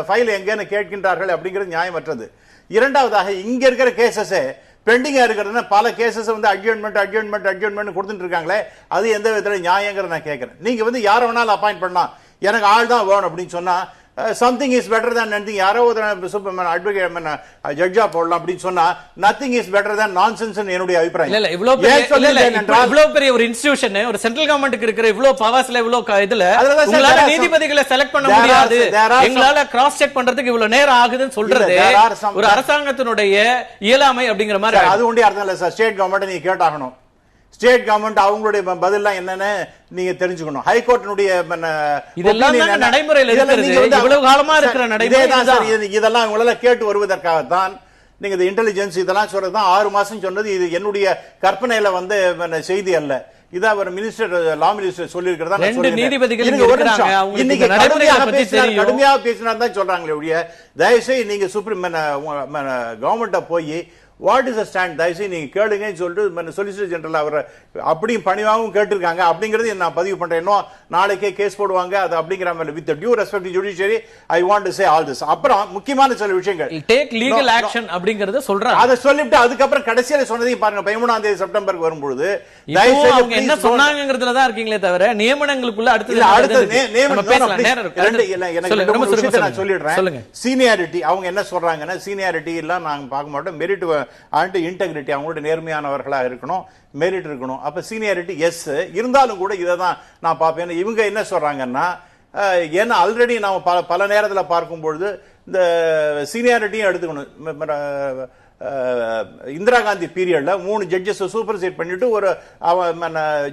ஃபைல் எங்கன்னு கேட்கின்றார்கள் அப்படிங்கிறது நியாயமற்றது. இரண்டாவதாக இங்க இருக்கிற கேசஸே பெண்டிங்கா இருக்கிறதுனா பல கேசஸ் வந்து அட்ஜெட்மெண்ட் கொடுத்துட்டு இருக்காங்களே, அது எந்த விதத்துல நியாயங்கிறத நான் கேட்கிறேன். நீங்க வந்து யாரை வேணாலும் அப்பாயிண்ட் பண்ணலாம், எனக்கு ஆள் தான் வேணும் அப்படின்னு சொன்னா something is better than nothing. யாரோ ஒரு ஜட்ஜா போடலாம் அப்படின்னு சொன்னா nothing is better than nonsense என்னுடைய அபிப்பிராயம். இல்ல இவ்வளவு பெரிய ஒரு இன்ஸ்டிடியூஷன், ஒரு சென்ட்ரல் கவர்மெண்ட்டுக்கு இருக்கிற இவ்வளவு பவர்ஸ்ல இவ்வளவு இதுல உங்களால நீதிபதிகளை செலக்ட் பண்ண முடியாது, எங்களால கிராஸ் செக் பண்றதுக்கு இவ்வளவு நேரம் ஆகுதுன்னு சொல்றது ஒரு அரசாங்கத்தினுடைய இயலாமை அப்படிங்கிற மாதிரி. அது ஒன்றே அர்த்தம் இல்ல சார். ஸ்டேட் கவர்மெண்ட் நீங்க கேட்டாகணும். ஸ்டேட் கவர்மெண்ட் அவங்களுடைய பதிலாம் என்னன்னு நீங்க தெரிஞ்சுக்கணும். ஹைகோர்ட்டினுடைய இதெல்லாம் நடைமுறையில் இருக்கிறது, இவ்வளவு காலமா இருக்கிற நடைமுறை. இதெல்லாம் உங்களால கேட்டு வருவதற்காகத்தான் நீங்க இந்த இன்டெலிஜென்ஸ் இதெல்லாம் சொல்றதுதான் 6 மாசம் சொன்னது. இது என்னுடைய கற்பனையில வந்து செய்தி அல்ல. இதை அவர் மினிஸ்டர் லா மினிஸ்டர் சொல்லி இருக்கிறதா. ரெண்டு நீதிபதிகள் இன்னைக்கு கடுமையாக பேசினார் தான் சொல்றாங்களே ஒழிய, தயவுசெய்து நீங்க சுப்ரீம் கவர்மெண்ட்ட போய் வாட் இஸ் ஸ்டாண்ட் தயவுசெய்து நீங்க கேளுங்கன்னு சொல்லிட்டு சொலிசிட்டர் ஜெனரல் அவர் அப்படியும் பணிவாகவும் கேட்டிருக்காங்க. அப்படிங்கிறது நான் பதிவு பண்றேன். இன்னும் நாளைக்கே கேஸ் போடுவாங்க அது அப்படிங்கிற மாதிரி. With due respect to judiciary I want to say all this. அப்புறம் முக்கியமான சில விஷயங்கள் டேக் லீகல் ஆக்ஷன் அப்படிங்கறத சொல்றாங்க. அதை சொல்லிட்டு அதுக்கப்புறம் கடைசியில சொன்னதையும் பாருங்க. 13ஆம் தேதி செப்டம்பருக்கு வரும்போது அவங்க என்ன சொன்னாங்கிறதுல தான் இருக்கீங்களே தவிர நியமனங்களுக்குள்ள நான் சொல்லிடுறேன். சீனியாரிட்டி அவங்க என்ன சொல்றாங்கன்னா, சீனியாரிட்டி எல்லாம் நாங்க பார்க்க மாட்டோம், மெரிட் அண்ட் இன்டெகிரிட்டி அவங்களோட நேர்மையானவர்களா இருக்கணும், மெரிட் இருக்கணும். அப்ப சீனியாரிட்டி எஸ் இருந்தாலும் கூட இதை தான் நான் பார்ப்பேன். இவங்க என்ன சொல்றாங்கன்னா, ஏன்னா ஆல்ரெடி நாம பல நேரத்தில் பார்க்கும்பொழுது இந்த சீனியாரிட்டியும் எடுத்துக்கணும். இந்திரா காந்தி பீரியட்ல 3 ஜட்ஜஸ் சூப்பர்சைட் பண்ணிட்டு ஒரு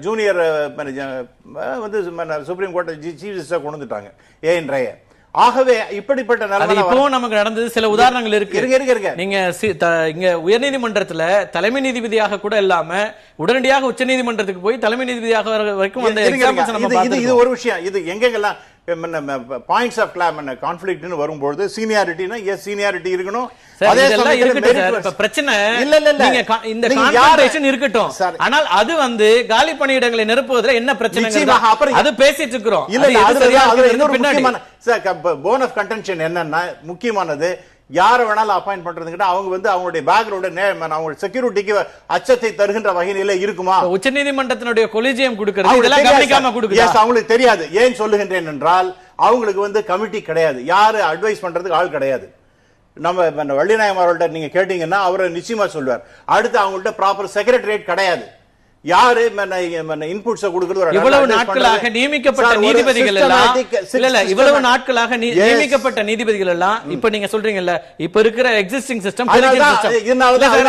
ஜூனியர் வந்து சுப்ரீம் கோர்ட் சீஃப் ஜஸ்டிஸா கொண்டு வந்துட்டாங்க, ஏஎன் ரே. ஆகவே இப்படிப்பட்ட நமக்கு நடந்தது சில உதாரணங்கள் இருக்கு. நீங்க இங்க உயர்நீதிமன்றத்துல தலைமை நீதிபதியாக கூட இல்லாம உடனடியாக உச்ச நீதிமன்றத்துக்கு போய் தலைமை நீதிபதியாக வரைக்கும் இது ஒரு விஷயம். இது எங்கெல்லாம் பாயிண்ட்ஸ் ஆஃப் கான்ஃபிளிக்ட் வரும்போது சீனியாரிட்டினா எஸ் சீனியாரிட்டி இருக்கணும். பிரச்சனை இந்த கான்ஃபரன்சேஷன் இருக்கட்டும், ஆனால் அது வந்து காலி பணியிடங்களை நிரப்புவதில் என்ன பிரச்சனை அது பேசிட்டு இருக்கிறோம். போன் ஆஃப் கன்டென்ஷன் என்னன்னா முக்கியமானது யாரை வேணாலும் அப்பாயிண்ட் பண்றதுக்கிட்ட அவங்க வந்து அவங்களுடைய பேக்ரவுண்ட் அவங்க செக்யூரிட்டிக்கு அச்சத்தை தருகின்ற வகையில இருக்குமா? உச்சநீதிமன்றத்தினுடைய கொலிஜியம் கொடுக்கிறது இதெல்லாம் கவனிக்காம கொடுக்குது. அவங்களுக்கு தெரியாது. ஏன் சொல்லுகின்றேன் என்றால் அவங்களுக்கு வந்து கமிட்டி கிடையாது, யாரு அட்வைஸ் பண்றதுக்கு ஆள் கிடையாது. நம்ம வள்ளிநாயகம் அவர்கள்ட்ட நீங்க கேட்டீங்கன்னா அவரை நிச்சயமா சொல்லுவார். அடுத்து அவங்கள்ட்ட ப்ராப்பர் செக்ரட்டரியேட் கிடையாது. யாரு இன்புட்ஸ் கொடுக்கிறது? இவ்வளவு நாட்களாக நியமிக்கப்பட்ட நீதிபதிகள் எல்லாம் இல்ல இவ்வளவு நாட்களாக நியமிக்கப்பட்ட நீதிபதிகள் எல்லாம் இப்ப நீங்க சொல்றீங்கல்ல இப்ப இருக்கிற எக்ஸிஸ்டிங் சிஸ்டம்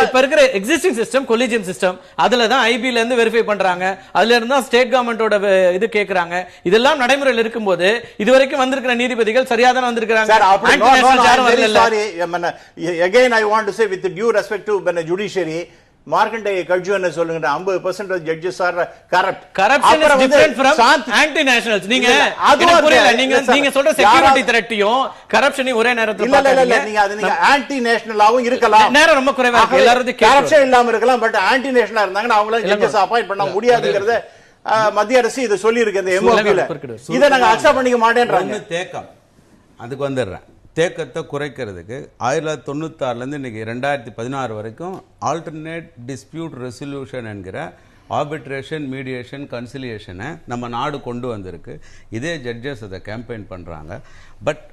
இப்ப இருக்கிற எக்ஸிஸ்டிங் சிஸ்டம் கொலிஜியம் சிஸ்டம் அதுலதான் ஐபில இருந்து வெரிஃபை பண்றாங்க, அதுல இருந்து தான் ஸ்டேட் கவர்மெண்டோட இது கேக்குறாங்க. இதெல்லாம் நடைமுறையில் இருக்கும்போது இதுவரைக்கும் வந்திருக்கிற நீதிபதிகள் சரியா தான் வந்திருக்காங்க. Again I want to say with due respect to the judiciary, Markandeya கட்ஜுவன் சொல்லுங்க 50% judges are corrupt. Corruption is different from anti nationals. நீங்க அது புரியல. நீங்க சொல்ற செக்யூரிட்டி த்ரெட்டையும் கரப்ஷனையும் ஒரே நேரத்துல இல்ல நீங்க ஆன்டி நேஷனலாவும் இருக்கலாம். நேரம் ரொம்ப குறைவா இருக்கு. எல்லாரும் கரப்ஷன் இல்லாம இருக்கலாம், பட் ஆன்டி நேஷனலா இருந்தாங்கன்னா அவங்கள ஜட்ஜஸ் அப்பாயிண்ட் பண்ண முடியாதுங்கறத மத்திய அரசு இத சொல்லி இருக்கு இந்த எம்ஓபில. இத நாங்க அக்செப்ட் பண்ணிக்க மாட்டேன்றாங்க. தேக்கம் அதுக்கு வந்துடுறேன். தேக்கத்தை குறைக்கிறதுக்கு 1996 இன்னைக்கு 2016 வரைக்கும் ஆல்டர்னேட் டிஸ்பியூட் ரெசல்யூஷன் என்கிற ஆர்பிட்ரேஷன், மீடியேஷன், கன்சிலியேஷனை நம்ம நாடு கொண்டு வந்திருக்கு. இதே ஜட்ஜஸ் அதை கேம்பெயின் பண்றாங்க. பட்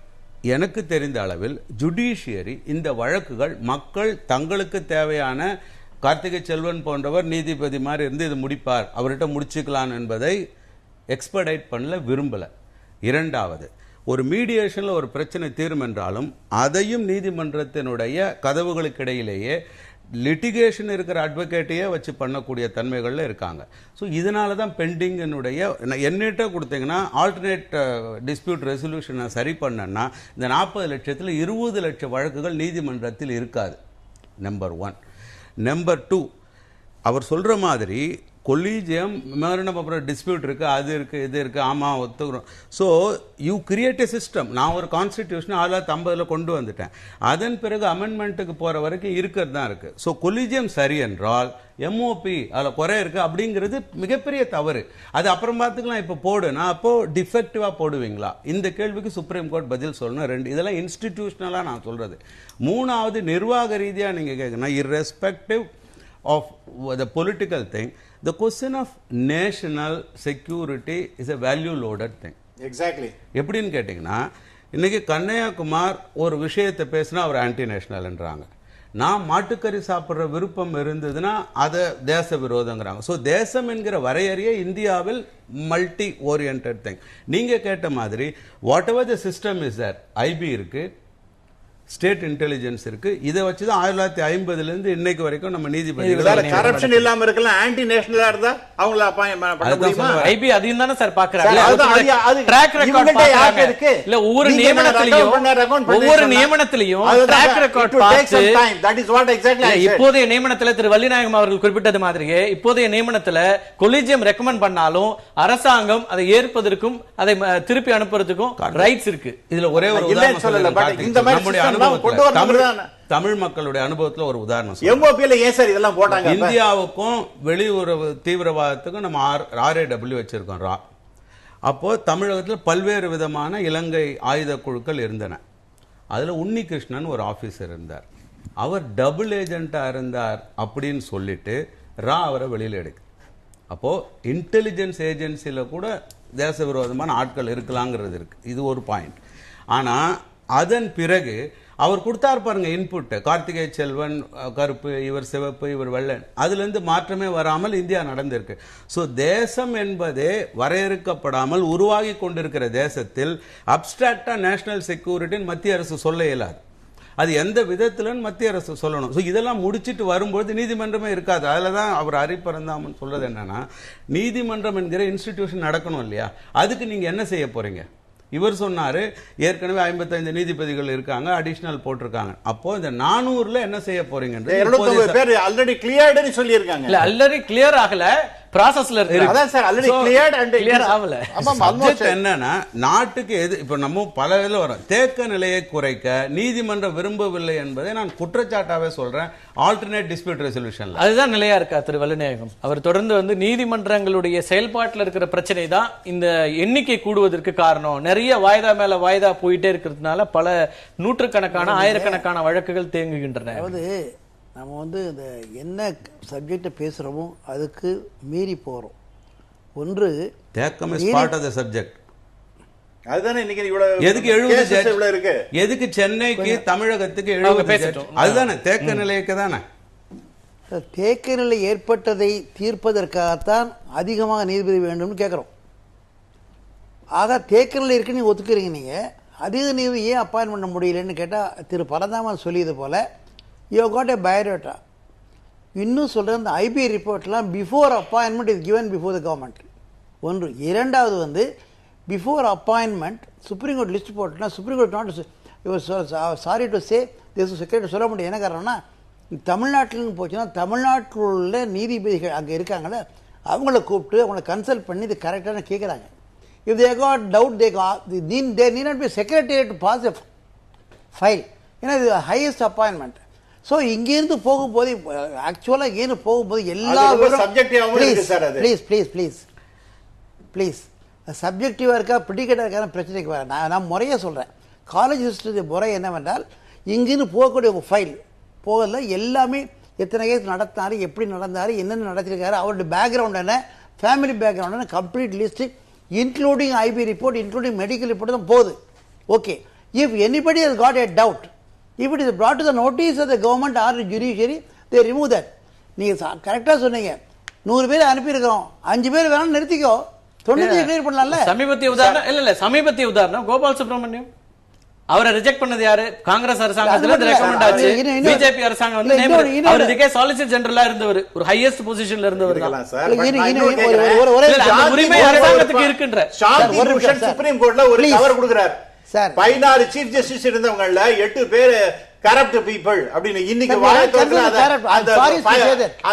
எனக்கு தெரிந்த அளவில் ஜுடிஷியரி இந்த வழக்குகள் மக்கள் தங்களுக்கு தேவையான கார்த்திகை செல்வன் போன்றவர் நீதிபதி மாதிரி இருந்து இது முடிப்பார், அவர்கிட்ட முடிச்சுக்கலாம் என்பதை எக்ஸ்பர்டைட் பண்ணல, விரும்பல. இரண்டாவது, ஒரு மீடியேஷன்ல ஒரு பிரச்சனை தீரும் என்றாலும் அதையும் நீதிமன்றத்தினுடைய கதவுகளுக்கு இடையிலேயே லிட்டிகேஷன் இருக்கிற அட்வொகேட்டையே வச்சு பண்ணக்கூடிய தன்மைகள்ல இருக்காங்க. ஸோ இதனால தான் பெண்டிங் என்னிட்ட கொடுத்தீங்கன்னா ஆல்டர்னேட் டிஸ்பியூட் ரெசல்யூஷனை சரி பண்ணனா இந்த 40 லட்சத்தில் 20 லட்சம் வழக்குகள் நீதிமன்றத்தில் இருக்காது. நம்பர் 1. நம்பர் 2, அவர் சொல்ற மாதிரி கொலீஜியம் மேரினம் அப்புறம் டிஸ்பியூட் இருக்கு, அது இருக்கு, இது இருக்கு, ஆமா ஒத்துக்கிறோம். So you create a system. நான் ஒரு கான்ஸ்டிடியூஷன் 1950 கொண்டு வந்துட்டேன். அதன் பிறகு அமெண்ட்மெண்ட்டுக்கு போற வரைக்கும் இருக்கிறது தான் இருக்கு. ஸோ கொலீஜியம் சரி என்றால் எம்ஓபி அதில் குறை இருக்கு அப்படிங்கிறது மிகப்பெரிய தவறு. அது அப்புறம் பார்த்துக்கலாம். இப்போ போடுனா அப்போ டிஃபெக்டிவா போடுவீங்களா? இந்த கேள்விக்கு சுப்ரீம் கோர்ட் பதில் சொல்லணும். 2, இதெல்லாம் இன்ஸ்டிடியூஷனலா நான் சொல்றது. 3வது, நிர்வாக ரீதியா நீங்க கேட்கணும், irrespective of the political thing, the question of national security is a value loaded thing. Exactly. எப்படின்னு கேட்டீங்கன்னா இன்னைக்கு கன்னியாகுமார் ஒரு விஷயத்தை பேசினா அவர் ஆன்டி நேஷனல்ன்றாங்க. நான் மாட்டுக்கறி சாப்பிட்ற விருப்பம் இருந்ததுன்னா அதை தேச விரோதங்கிறாங்க. ஸோ தேசம் என்கிற வரையறையே இந்தியாவில் மல்டி ஓரியன்ட் திங். நீங்க கேட்ட மாதிரி what ever the system is that, IP இருக்கு, ஸ்டேட் இன்டெலிஜென்ஸ் இருக்கு. இதை வச்சுதான் 1950 இருந்து இன்னைக்கு வரைக்கும் நம்ம நீதிபதிகள் கரப்ஷன் இல்லாம இருக்கலாம். ஆன்டி நேஷனலா இருந்தா அவங்கள அப்பாயின்ட் பண்ண முடியுமா? ஐபி அதையும் தானே சார் பாக்குறாங்க. ட்ராக் ரெக்கார்ட் பாக்குறாங்க. இல்ல ஒவ்வொரு நியமனத்திலையும் ட்ராக் ரெக்கார்ட் பார்த்து தட் இஸ் வாட் எக்ஸாக்ட்லி இப்போதைய நியமனத்துல திரு வள்ளிநாயகம் அவர்கள் குறிப்பிட்டது மாதிரியே இப்போதைய நியமனத்துல கொலிஜியம் ரெக்கமெண்ட் பண்ணாலும் அரசாங்கம் அதை ஏற்பதற்கும் அதை திருப்பி அனுப்புறதுக்கும் ரைட்ஸ் இருக்கு. இதுல ஒரே ஒரு உதாரணம் சொல்லல. தமிழ் மக்களுடைய அனுபவத்தில் ஒரு உதாரணம். எம்ஓபில ஏன் சார் இதெல்லாம் போட்டாங்க? இந்தியாவுக்கும் வெளியுறவு தீவிரவாதத்துக்கும் நம்ம RAW வச்சிருக்கோம். அப்போ தமிழகத்தில் பல்வேறு விதமான இலங்கை ஆயுத குழுக்கள் இருந்தன. அதுல உன்னிகிருஷ்ணன் ஒரு ஆபீசர் இருந்தார். அவர் டபுள் ஏஜென்டா இருந்தார் அப்படின்னு சொல்லிட்டு அவரை வெளியில எடுக்கு. அப்போ இன்டெலிஜென்ஸ் ஏஜென்சில கூட தேச விரோதமான ஆட்கள் இருக்கலாங்கிறது இருக்கு. இது ஒரு பாயிண்ட். ஆனா அதன் பிறகு அவர் கொடுத்தார் பாருங்க இன்புட், கார்த்திகை செல்வன் கருப்பு, இவர் சிவப்பு, இவர் வெள்ளன், அதுல இருந்து மாற்றமே வராமல் இந்தியா நடந்திருக்கு. சோ தேசம் என்பதே வரையறுக்கப்படாமல் உருவாகி கொண்டிருக்கிற தேசத்தில் அப்டிராக்டா நேஷனல் செக்யூரிட்டின்னு மத்திய அரசு சொல்ல இயலாது. அது எந்த விதத்திலும் மத்திய அரசு சொல்லணும். ஸோ இதெல்லாம் முடிச்சிட்டு வரும்போது நீதிமன்றமே இருக்காது. அதில் தான் அவர் அரிப்பறந்தாமன் சொல்றது என்னன்னா, நீதிமன்றம் என்கிற இன்ஸ்டிடியூஷன் நடக்கணும் இல்லையா? அதுக்கு நீங்க என்ன செய்ய போறீங்க? இவர் சொன்னாரு ஏற்கனவே 55 நீதிபதிகள் இருக்காங்க, அடிஷனல் போட்டிருக்காங்க. அப்போ இந்த 400ல என்ன செய்ய போறீங்க? ஆல்ரெடி கிளியர்டு சொல்லி இருக்காங்க. இல்ல ஆல்ரெடி கிளியர் ஆகல. ப்ராசஸ்ல இருக்கு. அதான் sir already cleared and clear ஆகல. சப்ஜெக்ட் என்னன்னா, நாட்டுக்கு எது இப்ப நம்ம பல இதுல வரோம், தேக்க நிலையை குறைக்க நீதிமன்றம் விரும்பவில்லை என்பதை நான் குற்றச்சாட்டாவே சொல்றேன். ஆல்டர்னேட் டிஸ்பியூட் ரெசல்யூஷன்ல அதுதான் நிலையா இருக்கா திரு வள்ளுநாயகம்? அவர் தொடர்ந்து வந்து நீதிமன்றங்களுடைய செயல்பாட்டில் இருக்கிற பிரச்சனை தான் இந்த எண்ணிக்கை கூடுவதற்கு காரணம். நிறைய வாய்தா மேல வாய்தா போயிட்டே இருக்கிறதுனால பல நூற்றுக்கணக்கான ஆயிரக்கணக்கான வழக்குகள் தேங்குகின்றன. அதாவது நம்ம வந்து இந்த என்ன சப்ஜெக்டை பேசுகிறோமோ அதுக்கு மீறி போகிறோம். ஒன்று தேக்கம் is part of the subject. அதுதானே இன்னைக்கு இவ்வளவு எதுக்கு 70 cases இவ்வளவு இருக்கு? எதுக்கு சென்னைக்கு தமிழகத்துக்கு 70 பேசட்டும். அதுதானே தேக்க நிலைக்கு தானே. தேக்க நிலை ஏற்பட்டதை தீர்ப்பதற்காகத்தான் அதிகமாக நீதிபதி வேண்டும்னு கேட்குறோம். ஆக தேக்க நிலை இருக்குன்னு நீங்கள் ஒத்துக்கிறீங்க. நீங்கள் அதிக நீதிபதி ஏன் அப்பாயின் பண்ண முடியலன்னு கேட்டால் திரு பரந்தாமன் சொல்லியது போல் யூ காட் ஏ பயோடேட்டா. இன்னும் சொல்கிற அந்த ஐபி ரிப்போர்ட்லாம் before appointment is given before the government. ஒன்று. இரண்டாவது வந்து before appointment supreme court list போட்டுனா supreme court not sorry to say தேச செக்ரட்டரி சொல்ல முடியும். என்ன காரணம்னா தமிழ்நாட்டில்னு போச்சுன்னா தமிழ்நாட்டில் உள்ள நீதிபதிகள் அங்கே இருக்காங்களே அவங்கள கூப்பிட்டு அவங்கள கன்சல்ட் பண்ணி இது கரெக்டான கேட்குறாங்க. If they got doubt they need not be secretary to pass a file. ஏன்னா இது ஹையஸ்ட் அப்பாயின்மெண்ட். ஸோ இங்கேருந்து போகும்போது ஆக்சுவலாக இங்கேருந்து போகும்போது எல்லா ப்ளீஸ் சப்ஜெக்டிவாக இருக்கா ப்ரிடிகேட்டாக இருக்கான பிரச்சனைக்கு வர நான் முறையாக சொல்கிறேன். காலேஜ் ஹிஸ்டரி முறை என்னவென்றால் இங்கேருந்து போகக்கூடிய ஒரு ஃபைல் போகல எல்லாமே எத்தனை கேஸ் நடத்தினார், எப்படி நடந்தார், என்னென்ன நடத்திருக்காரு, அவருடைய பேக்ரவுண்ட் என்ன, ஃபேமிலி பேக்ரவுண்ட் என்ன, complete list including IP report including medical report தான் போகுது. Okay. If anybody has got a doubt, if it is brought to the notice of the government or the judiciary, they remove that. நீங்கள் கரெக்டாக சொன்னீங்க. 100 பேர் அனுப்பியிருக்கிறோம், 5 பேர் வேணாலும் நிறுத்திக்கோ, 90 clear பண்ணலாம்ல. சமீபத்திய உதாரணம் இல்ல சமீபத்திய உதாரணம் கோபால் சுப்ரமணியம் அவரை ரிஜெக்ட் பண்ணது யாரு? காங்கிரஸ் அரசாங்கத்துல ரெக்கமெண்ட் ஆச்சு. பிஜேபி அரசாங்கம் வந்து அவர் இதுக்கே சாலிசிட்டர் ஜெனரலா இருந்தவர், ஒரு ஹையஸ்ட் பொசிஷன்ல இருந்தவர். உரிமை அரசாங்கத்துக்கு இருக்கின்ற சுப்ரீம் கோர்ட்ல ஒரு கவர் கொடுக்கிறார். 16 சீஃப் ஜஸ்டிஸ் இருந்தவங்கல 8 பேர் கரப்ட் பீப்பிள் அப்படின்னு இன்னைக்கு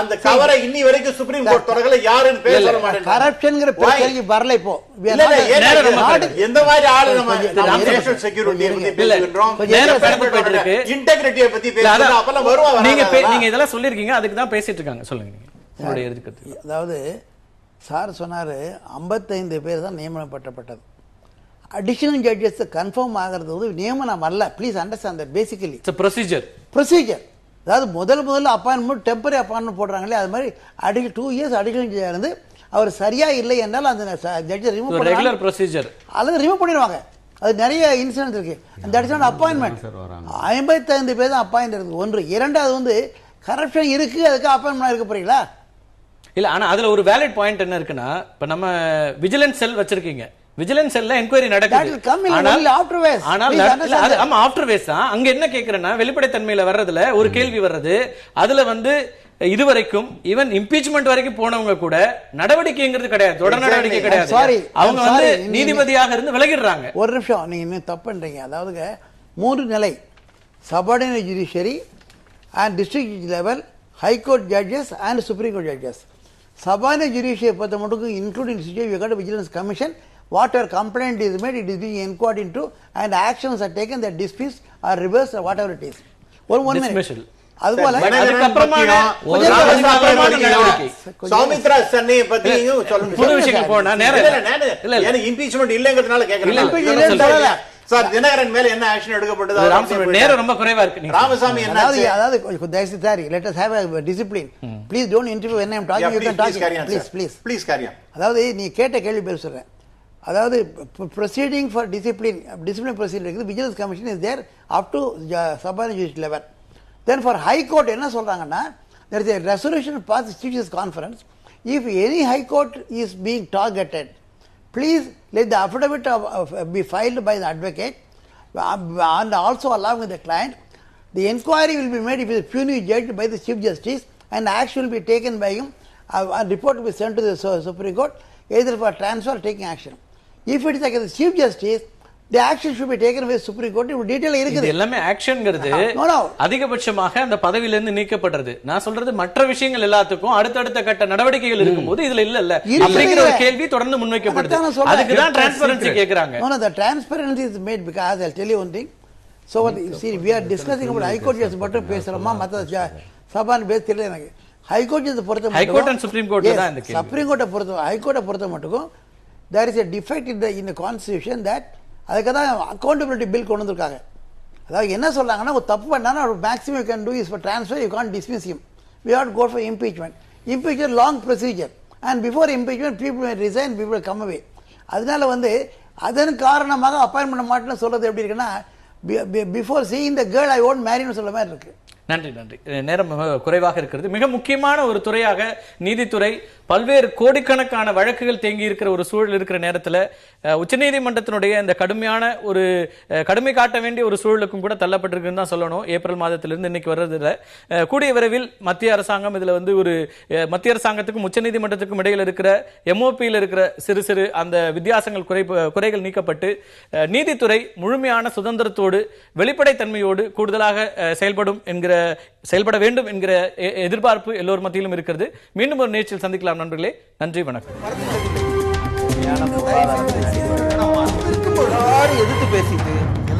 அந்த கவரை இன்னி வரைக்கும் சுப்ரீம் கோர்ட் தொடங்கல. யாருன்னு பேர் சொல்ல மாட்டேன். கரப்ஷன்ங்கற பிரச்சனைக்கு வரல. இப்போ எந்த மாதிரி ஆளு நம்ம நேஷனல் செக்யூரிட்டி பத்தி பேசுறோம், இன்டெகிரிட்டியை பத்தி பேசுறோம், அப்பலாம் வருவாங்க. நீங்க இதெல்லாம் சொல்லிருக்கீங்க, அதுக்கு தான் பேசிட்டு இருக்காங்க. சொல்லுங்க நீங்க உங்களுடைய எதிர்க்கருத்து. அதாவது சார் சொன்னாரு 55 பேர் தான் நியமனப்பட்டது. அடிஷனல் ஜட்ஜஸ் கன்ஃபார்ம் ஆகிறது வந்து நியமனம் அல்ல. Please understand that. Basically it's procedure. அதாவது முதல்ல அப்பாயின்மெண்ட் டெம்பரரி அப்பாயின்மெண்ட் போடுறாங்களே, அது மாதிரி 2 இயர்ஸ் அடிஷனல் ஜட்ஜாக இருந்து அவர் சரியா இல்லை என்றால் அந்த ஜட்ஜை ரிமூவ் பண்ண ரெகுலர் ப்ரொசீஜர் அல்லது ரிமூவ் பண்ணிடுவாங்க. அது நிறைய இன்சிடென்ட் இருக்கு. That is not appointment. 55 பேர் தான் அப்பாயின்ட் இருக்கு. ஒன்று. இரண்டாவது வந்து கரப்ஷன் இருக்கு, அதுக்கு அப்பாயின்மெண்ட் இருக்க போறீங்களா? இல்ல. ஆனா அதுல ஒரு வேலிட் பாயிண்ட் என்ன இருக்குன்னா, இப்ப நம்ம விஜிலன்ஸ் செல் வச்சிருக்கீங்க, விஜிலன்ஸ் செல்ல என்கொயரி நடக்குது. ஆமா ஆஃப்டர் வேஸ் தான். அங்க என்ன கேக்குறேன்னா, வெளிப்படைத்தன்மையில வர்றதுல ஒரு கேள்வி வர்றது, அதுல வந்து இதுவரைக்கும் ஈவன் இம்பீச்மெண்ட் வரைக்கும் போனவங்க கூட நடவடிக்கைங்கிறது கிடையாது, தொடர் நடவடிக்கை கிடையாது. அவங்க வந்து நீதிபதியாக இருந்து விலகிடுறாங்க. ஒரு நிமிஷம், நீங்க இன்னும் தப்பு பண்றீங்க. அதாவது 3 நிலை: subordinate judiciary and district level, high court judges and supreme court judges. Subordinate judiciary பொறுத்த மட்டும் including vigilance commission, whatever complaint is made, it is being inquired into and actions are taken, that disputes are reversed or whatever it is. One minute. அதுபோல சௌமித்ரா சென்னையை பத்தியும் சொல்லுங்க. புது விஷயம் போனா நேரா இல்ல இம்பீச்மென்ட் இல்லங்கிறதுனால கேக்குறேன். சார் தினகரன் மேல என்ன ஆக்ஷன் எடுக்கப்பட்டது? நேரம் ரொம்ப குறைவா இருக்கு. ராமசாமி என்ன? அதாவது let us have a discipline. Please don't interview when I am talking. You can talk. Please carry on. அதாவது நீ கேட்ட கேள்வி பேர் சொல்றேன். அதாவது ப்ரொசீடிங் ஃபார் டிசிப்ளின் ப்ரொசீடிங் இருக்குது. Vigilance commission is there up to subordinate judicial level. Then for high court என்ன சொல்றாங்கன்னா, there is a resolution passed Chief Justice Conference. If any high court is being targeted, please let the affidavit be filed by the advocate and also along with the client. The inquiry will be made if it is punitive judged by the Chief Justice, and action will be taken by him. A report will be sent to the Supreme Court either for transfer or taking action. If it is against the Chief Justice, the action should be taken with Supreme Court. Detail இது இருக்குது. எல்லாமே ஆக்ஷன்ங்கிறது No, no. அதிகபட்சமாக அந்த பதவியில இருந்து நீக்கப்படுறது. நான் சொல்றது மற்ற விஷயங்கள் எல்லாத்துக்கும் அடுத்தடுத்த கட்ட நடவடிக்கைகள் இருக்கும்போது இதுல இல்ல அப்படிங்கிற ஒரு கேள்வி தொடர்ந்து முன்வைக்கப்படுது. அதுக்கு தான் டிரான்ஸ்பரன்சி கேக்குறாங்க. No, the transparency is made because I'll tell you one thing. So what see we are discussing about high court just மட்டும் பேசுறோமா மத்த சபான் பேச தெரியல எனக்கு. ஹை கோர்ட் இத பொறுத்த மட்டும் high court and supreme court தான் இந்த கேள்வி. சுப்ரீம் கோர்ட்டை பொறுத்த ஹை கோர்ட்டை பொறுத்த மட்டும் there is a defect in the constitution that அதுக்கு தான் அக்கௌண்டபிலிட்டி பில் கொண்டு வந்திருக்காங்க. அதாவது என்ன சொல்றாங்கன்னா ஒரு தப்பு பண்ணானா ஒரு maximum you can do is for transfer, you can't dismiss him. We have to go for impeachment. Impeachment long procedure and before impeachment people may resign, people will come away. அதனால அதன் காரணமாக அப்பாயின்ட் பண்ண மாட்டேன்னு சொல்றது எப்படி இருக்குன்னா before seeing the girl I won't மேரின்னு சொல்ல மாதிரி இருக்கு. நன்றி நன்றி. நேரம் குறைவாக இருக்கிறது. மிக முக்கியமான ஒரு துறையாக நீதித்துறை பல்வேறு கோடிக்கணக்கான வழக்குகள் தேங்கி இருக்கிற ஒரு சூழல் இருக்கிற நேரத்தில் உச்சநீதிமன்றத்தினுடைய இந்த கடுமை காட்ட வேண்டிய ஒரு சூழலுக்கும் கூட தள்ளப்பட்டிருக்குன்னு தான் சொல்லணும். ஏப்ரல் மாதத்திலிருந்து இன்னைக்கு வர்றதுல கூடிய விரைவில் மத்திய அரசாங்கம் இதுல ஒரு மத்திய அரசாங்கத்துக்கும் உச்சநீதிமன்றத்துக்கும் இடையில் இருக்கிற எம்ஓபியில் இருக்கிற சிறு சிறு அந்த வித்தியாசங்கள் குறைகள் நீக்கப்பட்டு நீதித்துறை முழுமையான சுதந்திரத்தோடு வெளிப்படைத்தன்மையோடு கூடுதலாக செயல்பட வேண்டும் என்கிற எதிர்பார்ப்பு எல்லோர் மத்தியிலும் இருக்கிறது. மீண்டும் ஒரு நிகழ்ச்சியில் சந்திக்கலாம் நண்பர்களே. நன்றி, வணக்கம். எதிர்த்து பேசிட்டு